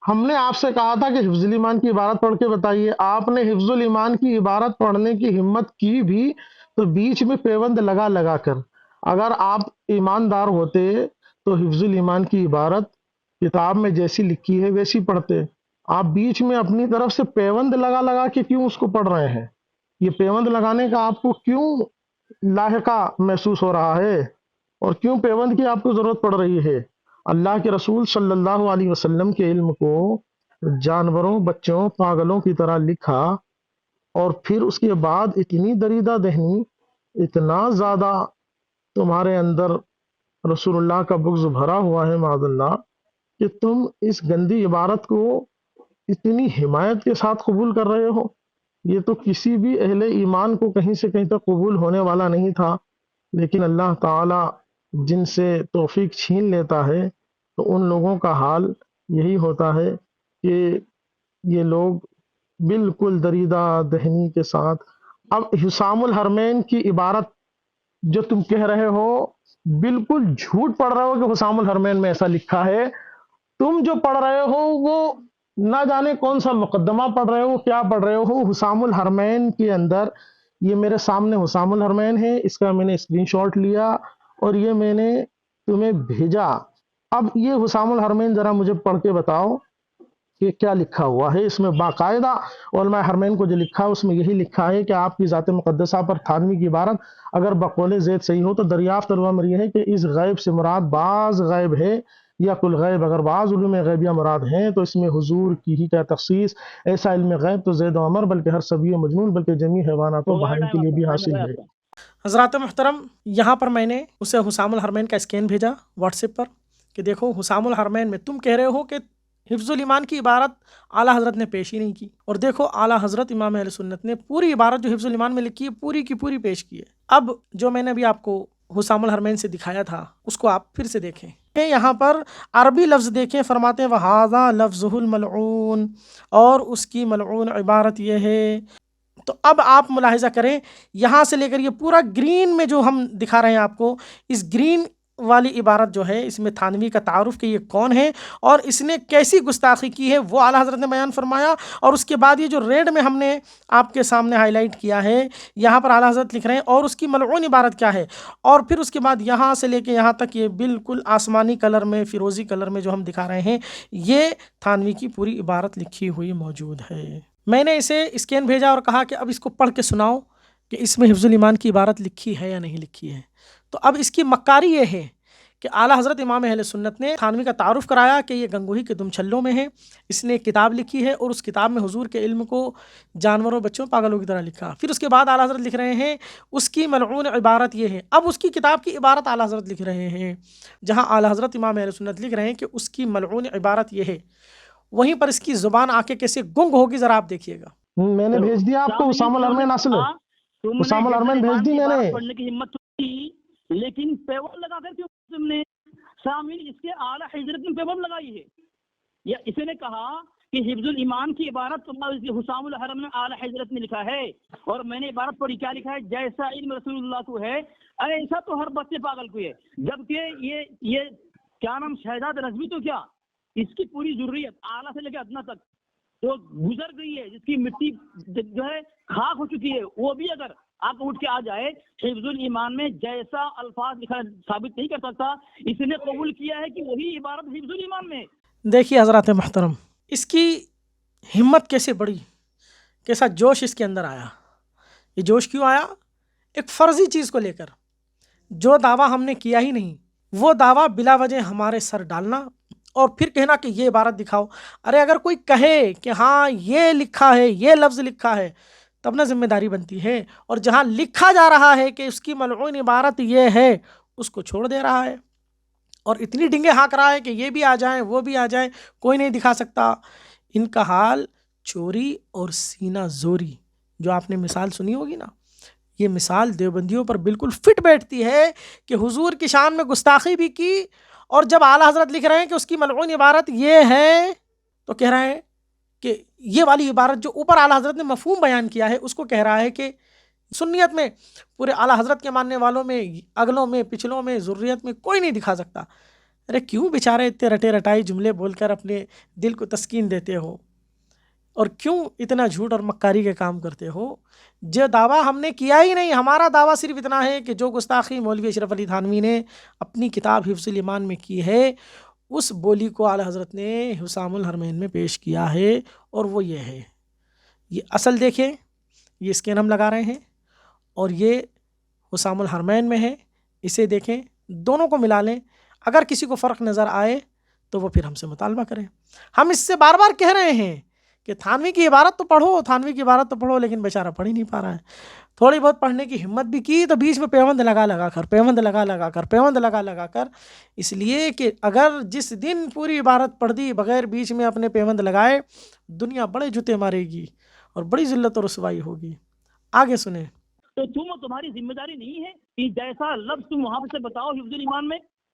ہم نے آپ سے کہا تھا کہ حفظ الایمان کی عبارت پڑھ کے بتائیے، آپ نے حفظ الایمان کی عبارت پڑھنے کی ہمت کی بھی تو بیچ میں پیوند لگا لگا کر۔ اگر آپ ایماندار ہوتے تو حفظ الایمان کی عبارت کتاب میں جیسی لکھی ہے ویسی پڑھتے۔ آپ بیچ میں اپنی طرف سے پیوند لگا لگا کے کیوں اس کو پڑھ رہے ہیں؟ یہ پیوند لگانے کا آپ کو کیوں لاحقہ محسوس ہو رہا ہے، اور کیوں پیوند کی آپ کو ضرورت پڑ رہی ہے؟ اللہ کے رسول صلی اللہ علیہ وسلم کے علم کو جانوروں، بچوں، پاگلوں کی طرح لکھا، اور پھر اس کے بعد اتنی دریدہ دہنی، اتنا زیادہ تمہارے اندر رسول اللہ کا بغض بھرا ہوا ہے معاذ اللہ، کہ تم اس گندی عبارت کو اتنی حمایت کے ساتھ قبول کر رہے ہو۔ یہ تو کسی بھی اہل ایمان کو کہیں سے کہیں تک قبول ہونے والا نہیں تھا، لیکن اللہ تعالی جن سے توفیق چھین لیتا ہے تو ان لوگوں کا حال یہی ہوتا ہے کہ یہ لوگ بالکل دریدہ دہنی کے ساتھ۔ اب حسام الحرمین کی عبارت جو تم کہہ رہے ہو، بالکل جھوٹ پڑھ رہے ہو کہ حسام الحرمین میں ایسا لکھا ہے۔ تم جو پڑھ رہے ہو وہ نہ جانے کون سا مقدمہ پڑھ رہے ہو، کیا پڑھ رہے ہو۔ حسام الحرمین کے اندر، یہ میرے سامنے حسام الحرمین ہے، اس کا میں نے اسکرین شاٹ لیا اور یہ میں نے تمہیں بھیجا۔ اب یہ حسام الحرمین ذرا مجھے پڑھ کے بتاؤ کہ کیا لکھا ہوا ہے اس میں۔ باقاعدہ علماء حرمین کو جو لکھا ہے اس میں یہی لکھا ہے کہ آپ کی ذات مقدسہ پر تھانوی کی عبارت اگر بقول زید صحیح ہو تو دریافت الامر یہ ہے کہ اس غیب سے مراد بعض غیب ہے یا کل غیب۔ اگر بعض علوم غیبیہ مراد ہیں تو اس میں حضور کی ہی کیا تخصیص، ایسا علم غیب تو زید و عمر بلکہ ہر صبی و مجنون بلکہ جمیع حیوانات و بہائم کے لیے بھی حاصل ہے۔ حضرات محترم، یہاں پر میں نے اسے حسام الحرمین کا اسکین بھیجا واٹس ایپ پر کہ دیکھو حسام الحرمین میں تم کہہ رہے ہو کہ حفظ الایمان کی عبارت اعلیٰ حضرت نے پیش ہی نہیں کی، اور دیکھو اعلیٰ حضرت امام اہل سنت نے پوری عبارت جو حفظ الایمان میں لکھی ہے پوری کی پوری پیش کی ہے۔ اب جو میں نے ابھی آپ کو حسام الحرمین سے دکھایا تھا اس کو آپ پھر سے دیکھیں، یہاں پر عربی لفظ دیکھیں، فرماتے ہیں وَهَذَا لَفْظُهُ الْمَلْعُونَ، اور اس کی ملعون عبارت یہ ہے۔ تو اب آپ ملاحظہ کریں، یہاں سے لے کر یہ پورا گرین میں جو ہم دکھا رہے ہیں آپ کو، اس گرین والی عبارت جو ہے اس میں تھانوی کا تعارف کہ یہ کون ہے اور اس نے کیسی گستاخی کی ہے وہ اعلیٰ حضرت نے بیان فرمایا۔ اور اس کے بعد یہ جو ریڈ میں ہم نے آپ کے سامنے ہائی لائٹ کیا ہے، یہاں پر اعلیٰ حضرت لکھ رہے ہیں اور اس کی ملعون عبارت کیا ہے، اور پھر اس کے بعد یہاں سے لے کے یہاں تک یہ بالکل آسمانی کلر میں، فیروزی کلر میں جو ہم دکھا رہے ہیں، یہ تھانوی کی پوری عبارت لکھی ہوئی موجود ہے۔ میں نے اسے اسکین بھیجا اور کہا کہ اب اس کو پڑھ کے سناؤ کہ اس میں حفظ الایمان کی عبارت لکھی ہے یا نہیں لکھی ہے۔ تو اب اس کی مکاری یہ ہے کہ اعلیٰ حضرت امام اہل سنت نے تھانوی کا تعارف کرایا کہ یہ گنگوہی کے دم چھلوں میں ہے، اس نے کتاب لکھی ہے اور اس کتاب میں حضور کے علم کو جانوروں، بچوں، پاگلوں کی طرح لکھا۔ پھر اس کے بعد اعلیٰ حضرت لکھ رہے ہیں اس کی ملعون عبارت یہ ہے۔ اب اس کی کتاب کی عبارت اعلیٰ حضرت لکھ رہے ہیں، جہاں اعلیٰ حضرت امام اہل سنت لکھ رہے ہیں کہ اس کی ملعون عبارت یہ ہے، وہیں پر اس کی زبان آ کے کیسے گنگ ہوگی ذرا آپ دیکھیے گا۔ میں نے بھیج دیا آپ کو حسام الحرمین، اصل حسام الحرمین بھیج دی میں نے۔ پڑھنے کی ہمت تھی لیکن پیون لگا کر کیوں تم نے؟ سامعین اس کے اعلیٰ حضرت نے پیون لگائی ہے، یا اس نے کہا کہ حفظ الایمان کی عبارت حسام الحرم میں اعلیٰ حضرت نے لکھا ہے، اور میں نے عبارت پڑھی، کیا لکھا ہے؟ جیسا علم رسول اللہ کو ہے ایسا تو ہر بچے پاگل کو ہے۔ جبکہ یہ کیا نام شہزاد رضوی تو کیا اس کی پوری ضروریت اعلیٰ سے لے کے ادنا تک جو گزر گئی ہے، جس کی مٹی جو ہے خاک ہو چکی ہے، وہ بھی اگر آپ اٹھ کے آ جائے حفظ الایمان میں جیسا الفاظ لکھا ثابت نہیں کر سکتا، اس نے قبول کیا ہے کہ وہی عبارت حفظ الایمان میں۔ دیکھیے حضرات محترم، اس کی ہمت کیسے بڑی، کیسا جوش اس کے اندر آیا۔ یہ جوش کیوں آیا؟ ایک فرضی چیز کو لے کر، جو دعویٰ ہم نے کیا ہی نہیں، وہ دعویٰ بلا وجہ ہمارے سر ڈالنا اور پھر کہنا کہ یہ عبارت دکھاؤ۔ ارے اگر کوئی کہے کہ ہاں یہ لکھا ہے، یہ لفظ لکھا ہے، تب نہ ذمہ داری بنتی ہے، اور جہاں لکھا جا رہا ہے کہ اس کی ملعون عبارت یہ ہے، اس کو چھوڑ دے رہا ہے اور اتنی ڈنگے ہانک رہا ہے کہ یہ بھی آ جائیں وہ بھی آ جائیں، کوئی نہیں دکھا سکتا۔ ان کا حال چوری اور سینہ زوری، جو آپ نے مثال سنی ہوگی نا، یہ مثال دیوبندیوں پر بالکل فٹ بیٹھتی ہے کہ حضور کی شان میں گستاخی بھی کی، اور جب اعلیٰ حضرت لکھ رہے ہیں کہ اس کی ملعون عبارت یہ ہے، تو کہہ رہے ہیں کہ یہ والی عبارت جو اوپر اعلیٰ حضرت نے مفہوم بیان کیا ہے، اس کو کہہ رہا ہے کہ سنیت میں پورے اعلیٰ حضرت کے ماننے والوں میں، اگلوں میں، پچھلوں میں، ذریت میں کوئی نہیں دکھا سکتا۔ ارے کیوں بیچارے اتنے رٹے رٹائی جملے بول کر اپنے دل کو تسکین دیتے ہو، اور کیوں اتنا جھوٹ اور مکاری کے کام کرتے ہو؟ جو دعویٰ ہم نے کیا ہی نہیں، ہمارا دعویٰ صرف اتنا ہے کہ جو گستاخی مولوی اشرف علی تھانوی نے اپنی کتاب حفظ الایمان میں کی ہے، اس بولی کو اعلیٰ حضرت نے حسام الحرمین میں پیش کیا ہے، اور وہ یہ ہے۔ یہ اصل دیکھیں، یہ اسکین ہم لگا رہے ہیں، اور یہ حسام الحرمین میں ہے، اسے دیکھیں، دونوں کو ملا لیں، اگر کسی کو فرق نظر آئے تو وہ پھر ہم سے مطالبہ کریں۔ ہم اس سے بار بار کہہ رہے ہیں کہ تھانوی کی عبارت تو پڑھو، تھانوی کی عبارت تو پڑھو، لیکن بیچارہ پڑھ ہی نہیں پا رہا ہے۔ تھوڑی بہت پڑھنے کی ہمت بھی کی تو بیچ میں پیوند لگا لگا کر، اس لیے کہ اگر جس دن پوری عبارت پڑھ دی بغیر بیچ میں اپنے پیوند لگائے، دنیا بڑے جوتے مارے گی اور بڑی ذلت و رسوائی ہوگی۔ آگے سنیں۔ تو تمہاری ذمہ داری نہیں ہے کہ جیسا لفظ تم وہاں سے بتاؤ حفظ الایمان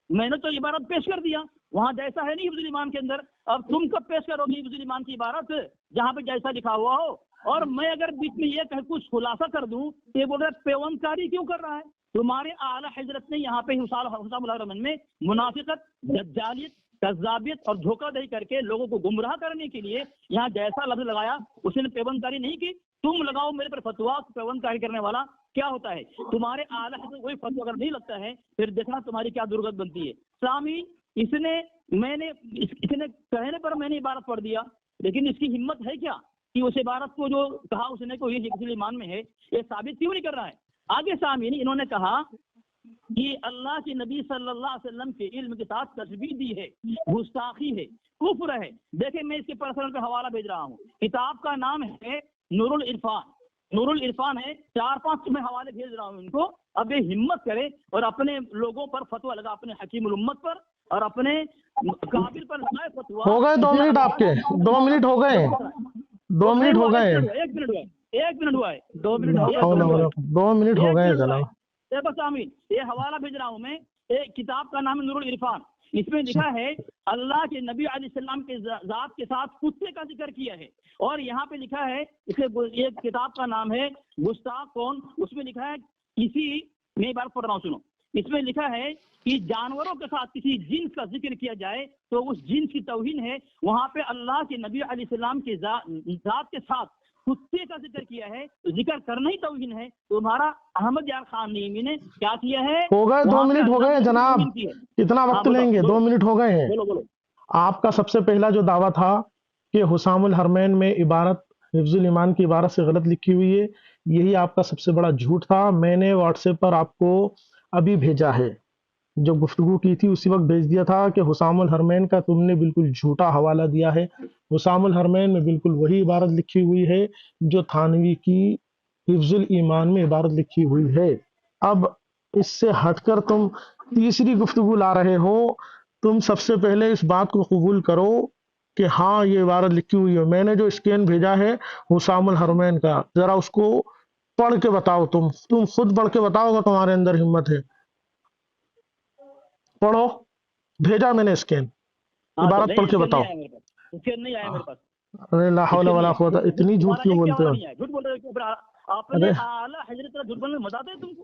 میں نے تو عبارت پیش کر دیا، وہاں جیسا ہے نہیں حفظ الایمان کے اندر، اب تم کب پیش کرو گی حفظ الایمان کی عبارت جہاں پہ جیسا لکھا ہوا ہو؟ اور میں اگر بیچ میں یہ کچھ خلاصہ کر دوں تو یہ بول رہا ہے پیوند کاری کیوں کر رہا ہے؟ تمہارے اعلیٰ حضرت نے یہاں پہ حسام الحرمین میں منافقت، دجالیت، کذابیت اور دھوکہ دہی کر کے لوگوں کو گمراہ کرنے کے لیے یہاں جیسا لفظ لگایا، اس نے پیوند کاری نہیں کی۔ تم لگاؤ میرے پر فتوا، پیوند کاری کرنے والا کیا ہوتا ہے؟ تمہارے اعلیٰ حضرت کوئی فتوا اگر نہیں لگتا ہے پھر دیکھنا تمہاری کیا درگت بنتی ہے۔ سامی، اس نے کہنے پر میں نے عبارت پڑھ دیا، لیکن اس کی ہمت ہے کیا کہ اس عبارت کو جو کہا اس نے کوئی حفظ الایمان میں ہے، یہ ثابت کیوں نہیں کر رہا ہے؟ آگے سامعین، انہوں نے کہا کہ اللہ کے نبی صلی اللہ علیہ وسلم کے علم کے ساتھ تشبیہ دی ہے، گستاخی ہے، کفر ہے۔ دیکھیں میں اس کے پرسنل پہ حوالہ بھیج رہا ہوں، کتاب کا نام ہے نور العرفان، نور العرفان ہے، 4-5 میں حوالے بھیج رہا ہوں ان کو۔ اب یہ ہمت کرے اور اپنے لوگوں پر فتویٰ لگا، اپنے حکیم الامت پر اور اپنے قابل پر لگائے فتویٰ۔ ہو گئے 2 منٹ آپ کے، 2 منٹ ہو گئے، 2 منٹ ہو گئے، 1 منٹ ہوا ہے، 2 منٹ 2 منٹ ہو گئے جناب۔ دیکھو سامعین، یہ حوالہ بھیج رہا ہوں میں، ایک کتاب کا نام ہے نور العرفان، اس میں لکھا ہے اللہ کے نبی علیہ السلام کے ذات کے ساتھ کتے کا ذکر کیا ہے، اور یہاں پہ لکھا ہے، اس یہ کتاب کا نام ہے گستاخ کون، اس میں لکھا ہے کسی، میں بار پڑھ رہا ہوں سنو، اس میں لکھا ہے کہ جانوروں کے ساتھ کسی جنس کا ذکر کیا جائے تو اس جنس کی توہین ہے۔ وہاں پہ اللہ کے نبی علیہ السلام کے ذات کے ساتھ کتے کا ذکر کیا ہے، ذکر کرنا ہی توہین ہے۔ تمہارا احمد یار خان نیمی نے کیا کیا ہے؟ ہو گئے 2 منٹ ہو گئے جناب، کتنا وقت لیں گے؟ 2 منٹ ہو گئے ہیں۔ بولو۔ آپ کا سب سے پہلا جو دعویٰ تھا کہ حسام الحرمین میں عبارت حفظ الایمان کی عبارت سے غلط لکھی ہوئی ہے، یہی آپ کا سب سے بڑا جھوٹ تھا۔ میں نے واٹس ایپ پر آپ کو ابھی بھیجا ہے، جو گفتگو کی تھی اسی وقت بھیج دیا تھا کہ حسام الحرمین کا تم نے بالکل جھوٹا حوالہ دیا ہے۔ حسام الحرمین میں بالکل وہی عبارت لکھی ہوئی ہے جو تھانوی کی حفظ الایمان میں عبارت لکھی ہوئی ہے۔ اب اس سے ہٹ کر تم تیسری گفتگو لا رہے ہو۔ تم سب سے پہلے اس بات کو قبول کرو کہ ہاں یہ عبارت لکھی ہوئی ہے۔ میں نے جو اسکین بھیجا ہے حسام الحرمین کا، ذرا اس کو پڑھ کے بتاؤ، تم خود پڑھ کے بتاؤ اگر تمہارے اندر ہمت ہے۔ پڑھو، بھیجا میں نے اسکین، عبارت پڑھ کے بتاؤ۔ نہیں آیا میرے پاس۔ ارے لا حول ولا قوت، اتنی جھوٹ کیوں بولتے ہو؟ جھوٹ بول رہے ہو آپ نے اعلیٰ حضرت کا جھوٹ بولنے میں مزہ آتا ہے تم کو؟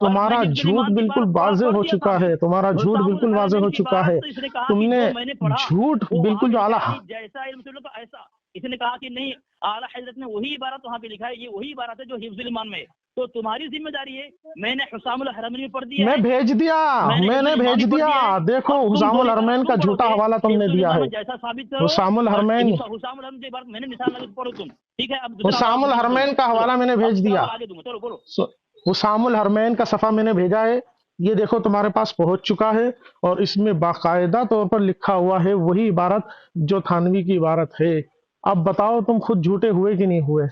تمہارا جھوٹ بالکل واضح ہو چکا ہے، تمہارا جھوٹ بالکل واضح ہو چکا ہے، تم نے جھوٹ بالکل جو اعلیٰ جیسا علم سے تو ایسا اس نے کہا کہ نہیں، اعلیٰ حضرت نے وہی عبارت وہاں پہ لکھا ہے، یہ وہی عبارت ہے جو حفظ الایمان میں ہے، تو تمہاری ذمہ داری ہے، میں نے حسام الحرمین میں پڑھ دیا میں ہے، بھیج دیا، میں نے بھیج دیا، دیکھو حسام الحرمین کا جھوٹا حوالہ تم نے دیا ہے، جیسا ثابت کرو، حسام الحرمین حسام الحرمین کی بات میں نے مثال لگا پڑھو تم، ٹھیک ہے؟ اب دوسرا حسام الحرمین کا حوالہ میں نے بھیج دیا، آگے دوں گا، چلو بولو۔ حسام الحرمین کا صفحہ میں نے بھیجا ہے، یہ دیکھو تمہارے پاس پہنچ چکا ہے، اور اس میں باقاعدہ طور پر لکھا ہوا ہے وہی عبارت جو تھانوی کی عبارت ہے۔ اب بتاؤ تم خود جھوٹے ہوئے کہ نہیں ہوئے؟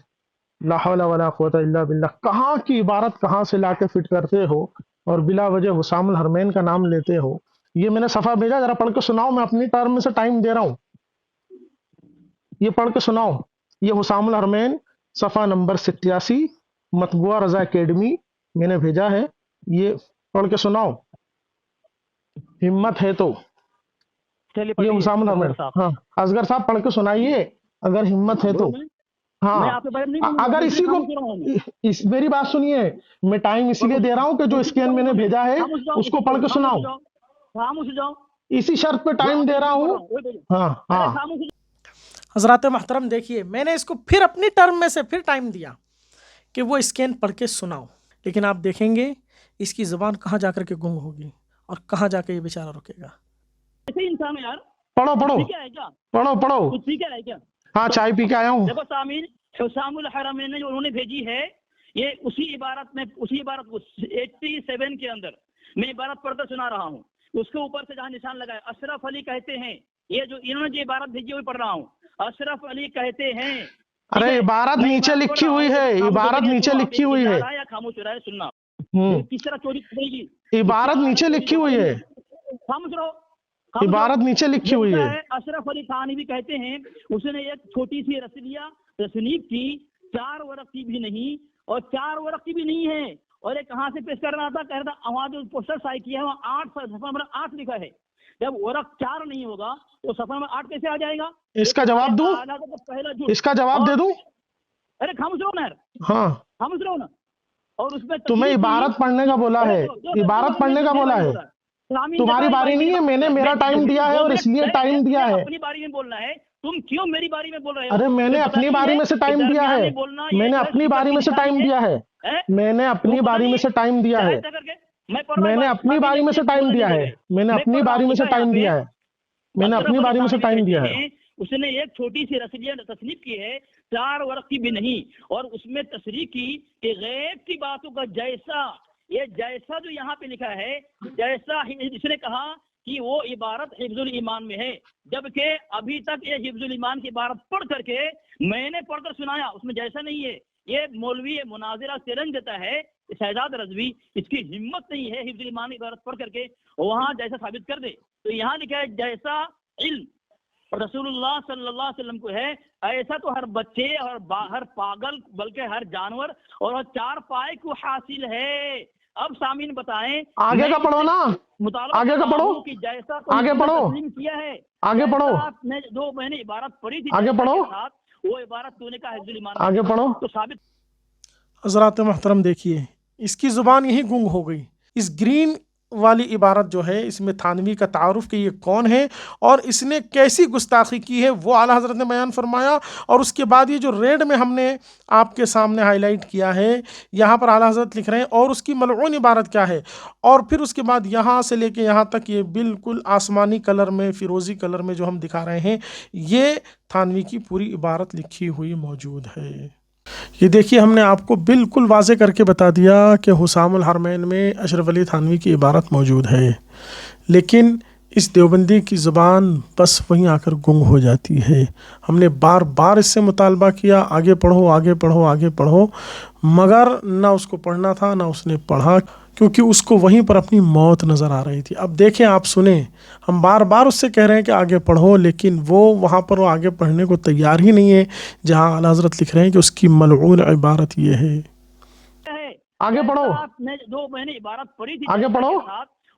لا حول ولا قوت الا باللہ، کہاں کی عبارت کہاں سے لا کے فٹ کرتے ہو اور بلا وجہ حسام الحرمین کا نام لیتے ہو؟ یہ میں نے صفحہ بھیجا، ذرا پڑھ کے سناؤ، میں اپنی ٹرم میں سے ٹائم دے رہا ہوں، یہ پڑھ کے سناؤ۔ یہ حسام الحرمین صفحہ نمبر 87 مطبوعہ رضا اکیڈمی میں نے بھیجا ہے، یہ پڑھ کے سناؤ، ہمت ہے تو۔ یہ حسام الحرمین، ہاں اصغر صاحب پڑھ کے سنائیے اگر ہمت ہے تو۔ ہاں اگر اسی کو میری بات سنیے، میں ٹائم اسی لیے دے رہا ہوں کہ جو اسکین میں نے بھیجا ہے اس کو پڑھ کے سناؤ، اسی شرط پہ ٹائم دے رہا ہوں۔ ہاں ہاں حضرات محترم دیکھیے، میں نے اس کو پھر اپنی ٹرم میں سے پھر ٹائم دیا کہ وہ اسکین پڑھ کے سناؤ، لیکن آپ دیکھیں گے اس کی زبان کہاں جا کر کے گم ہوگی اور کہاں جا کے یہ بیچارہ رکے گا۔ انسان ہے یار، پڑھو پڑھو پڑھو پڑھو، ٹھیک ہے کیا؟ ہاں چائے پی کے آیا ہوں۔ دیکھو سامعین، حسام الحرمین نے جو انہوں نے بھیجی ہے، یہ اسی عبارت 87 کے اندر میں عبارت پڑھ کر سنا رہا ہوں، اس کے اوپر سے جہاں نشان لگا ہے، اشرف علی کہتے ہیں، یہ جو انہوں نے جو عبارت بھیجی وہ پڑھ رہا ہوں، اشرف علی کہتے ہیں۔ ارے عبارت نیچے لکھی ہوئی ہے، عبارت نیچے لکھی ہوئی ہے، یا خاموش ہو رہا ہے سننا، کس طرح چوری کرے گی؟ عبارت نیچے لکھی ہوئی ہے، خاموش رہو، عبارت نیچے لکھی ہوئی ہے۔ اشرف علی تھانوی کہتے ہیں، اس نے ایک چھوٹی سی رسیلہ تصنیف کی، 4 ورق کی بھی نہیں اور 4 ورق کی بھی نہیں ہے، اور یہ کہاں سے پیش کر رہا تھا؟ کہہ رہا تھا وہاں جو پوسٹر شائع کیا ہے وہاں 8 لکھا ہے، جب ورق 4 نہیں ہوگا تو صفحہ نمبر 8 کیسے آ جائے گا؟ اس کا جواب دوں، اس کا جواب دے دوں؟ ارے خاموش رہو نا یار، ہاں خاموش رہو نا۔ اور اس میں تمہیں عبارت پڑھنے کا بولا ہے، عبارت پڑھنے کا بولا ہے، تمہاری باری نہیں ہے، میں نے میرا ٹائم دیا ہے اور اس لیے ٹائم دیا ہے۔ اپنی باری میں بولنا ہے، تم کیوں میری باری میں بول رہے ہو؟ ارے میں نے اپنی باری میں سے ٹائم دیا ہے، میں نے اپنی باری میں سے ٹائم دیا ہے، میں نے اپنی باری میں سے ٹائم دیا ہے، میں نے اپنی باری میں سے ٹائم دیا ہے، میں نے اپنی باری میں سے ٹائم دیا ہے، میں نے اپنی باری میں سے ٹائم دیا ہے۔ اس نے ایک چھوٹی سی رسیلہ تصنیف کی ہے، 4 ورق کی بھی نہیں، اور اس میں تصریح کی کہ غیب کی باتوں کا جیسا، یہ جیسا جو یہاں پہ لکھا ہے، جیسا اس نے کہا کہ وہ عبارت حفظ الایمان میں ہے، جبکہ ابھی تک یہ حفظ الایمان کی عبارت پڑھ کر کے میں نے پڑھ کر سنایا، اس میں جیسا نہیں ہے۔ یہ مولوی مناظرہ چیلنج دیتا ہے شہزاد رضوی، اس کی ہمت نہیں ہے حفظ الایمان کی عبارت پڑھ کر کے وہاں جیسا ثابت کر دے، تو یہاں لکھا ہے جیسا علم رسول اللہ صلی اللہ علیہ وسلم کو ہے، ایسا تو ہر بچے اور ہر پاگل بلکہ ہر جانور اور 4 پائے کو حاصل ہے۔ اب سامعین بتائیں، آگے کا پڑھو نا، آگے کا پڑھو، جیسا آگے پڑھو، تسلیم کیا ہے، آگے پڑھو، میں نے عبارت پڑھی تھی، آگے پڑھو، وہ عبارت تو نے کہا حفظ الایمان، آگے پڑھو۔ تو ثابت۔ حضرات محترم دیکھیے، اس کی زبان یہی گنگ ہو گئی۔ اس گرین والی عبارت جو ہے، اس میں تھانوی کا تعارف کہ یہ کون ہے اور اس نے کیسی گستاخی کی ہے وہ اعلیٰ حضرت نے بیان فرمایا، اور اس کے بعد یہ جو ریڈ میں ہم نے آپ کے سامنے ہائی لائٹ کیا ہے، یہاں پر اعلیٰ حضرت لکھ رہے ہیں اور اس کی ملعون عبارت کیا ہے، اور پھر اس کے بعد یہاں سے لے کے یہاں تک یہ بالکل آسمانی کلر میں، فیروزی کلر میں جو ہم دکھا رہے ہیں، یہ تھانوی کی پوری عبارت لکھی ہوئی موجود ہے۔ یہ دیکھیے، ہم نے آپ کو بالکل واضح کر کے بتا دیا کہ حسام الحرمین میں اشرف علی تھانوی کی عبارت موجود ہے، لیکن اس دیوبندی کی زبان بس وہیں آ کر گنگ ہو جاتی ہے۔ ہم نے بار بار اس سے مطالبہ کیا، آگے پڑھو، آگے پڑھو، آگے پڑھو، مگر نہ اس کو پڑھنا تھا، نہ اس نے پڑھا، کیونکہ اس کو وہیں پر اپنی موت نظر آ رہی تھی۔ اب دیکھیں، آپ سنیں، ہم بار بار اس سے کہہ رہے ہیں کہ آگے پڑھو، لیکن وہ وہاں پر وہ آگے پڑھنے کو تیار ہی نہیں ہے، جہاں اعلیٰ حضرت لکھ رہے ہیں کہ اس کی ملعون عبارت یہ ہے۔ آگے پڑھو، میں نے عبارت پڑھی تھی، آگے پڑھو،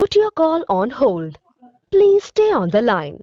Put your call on hold. Please stay on the line.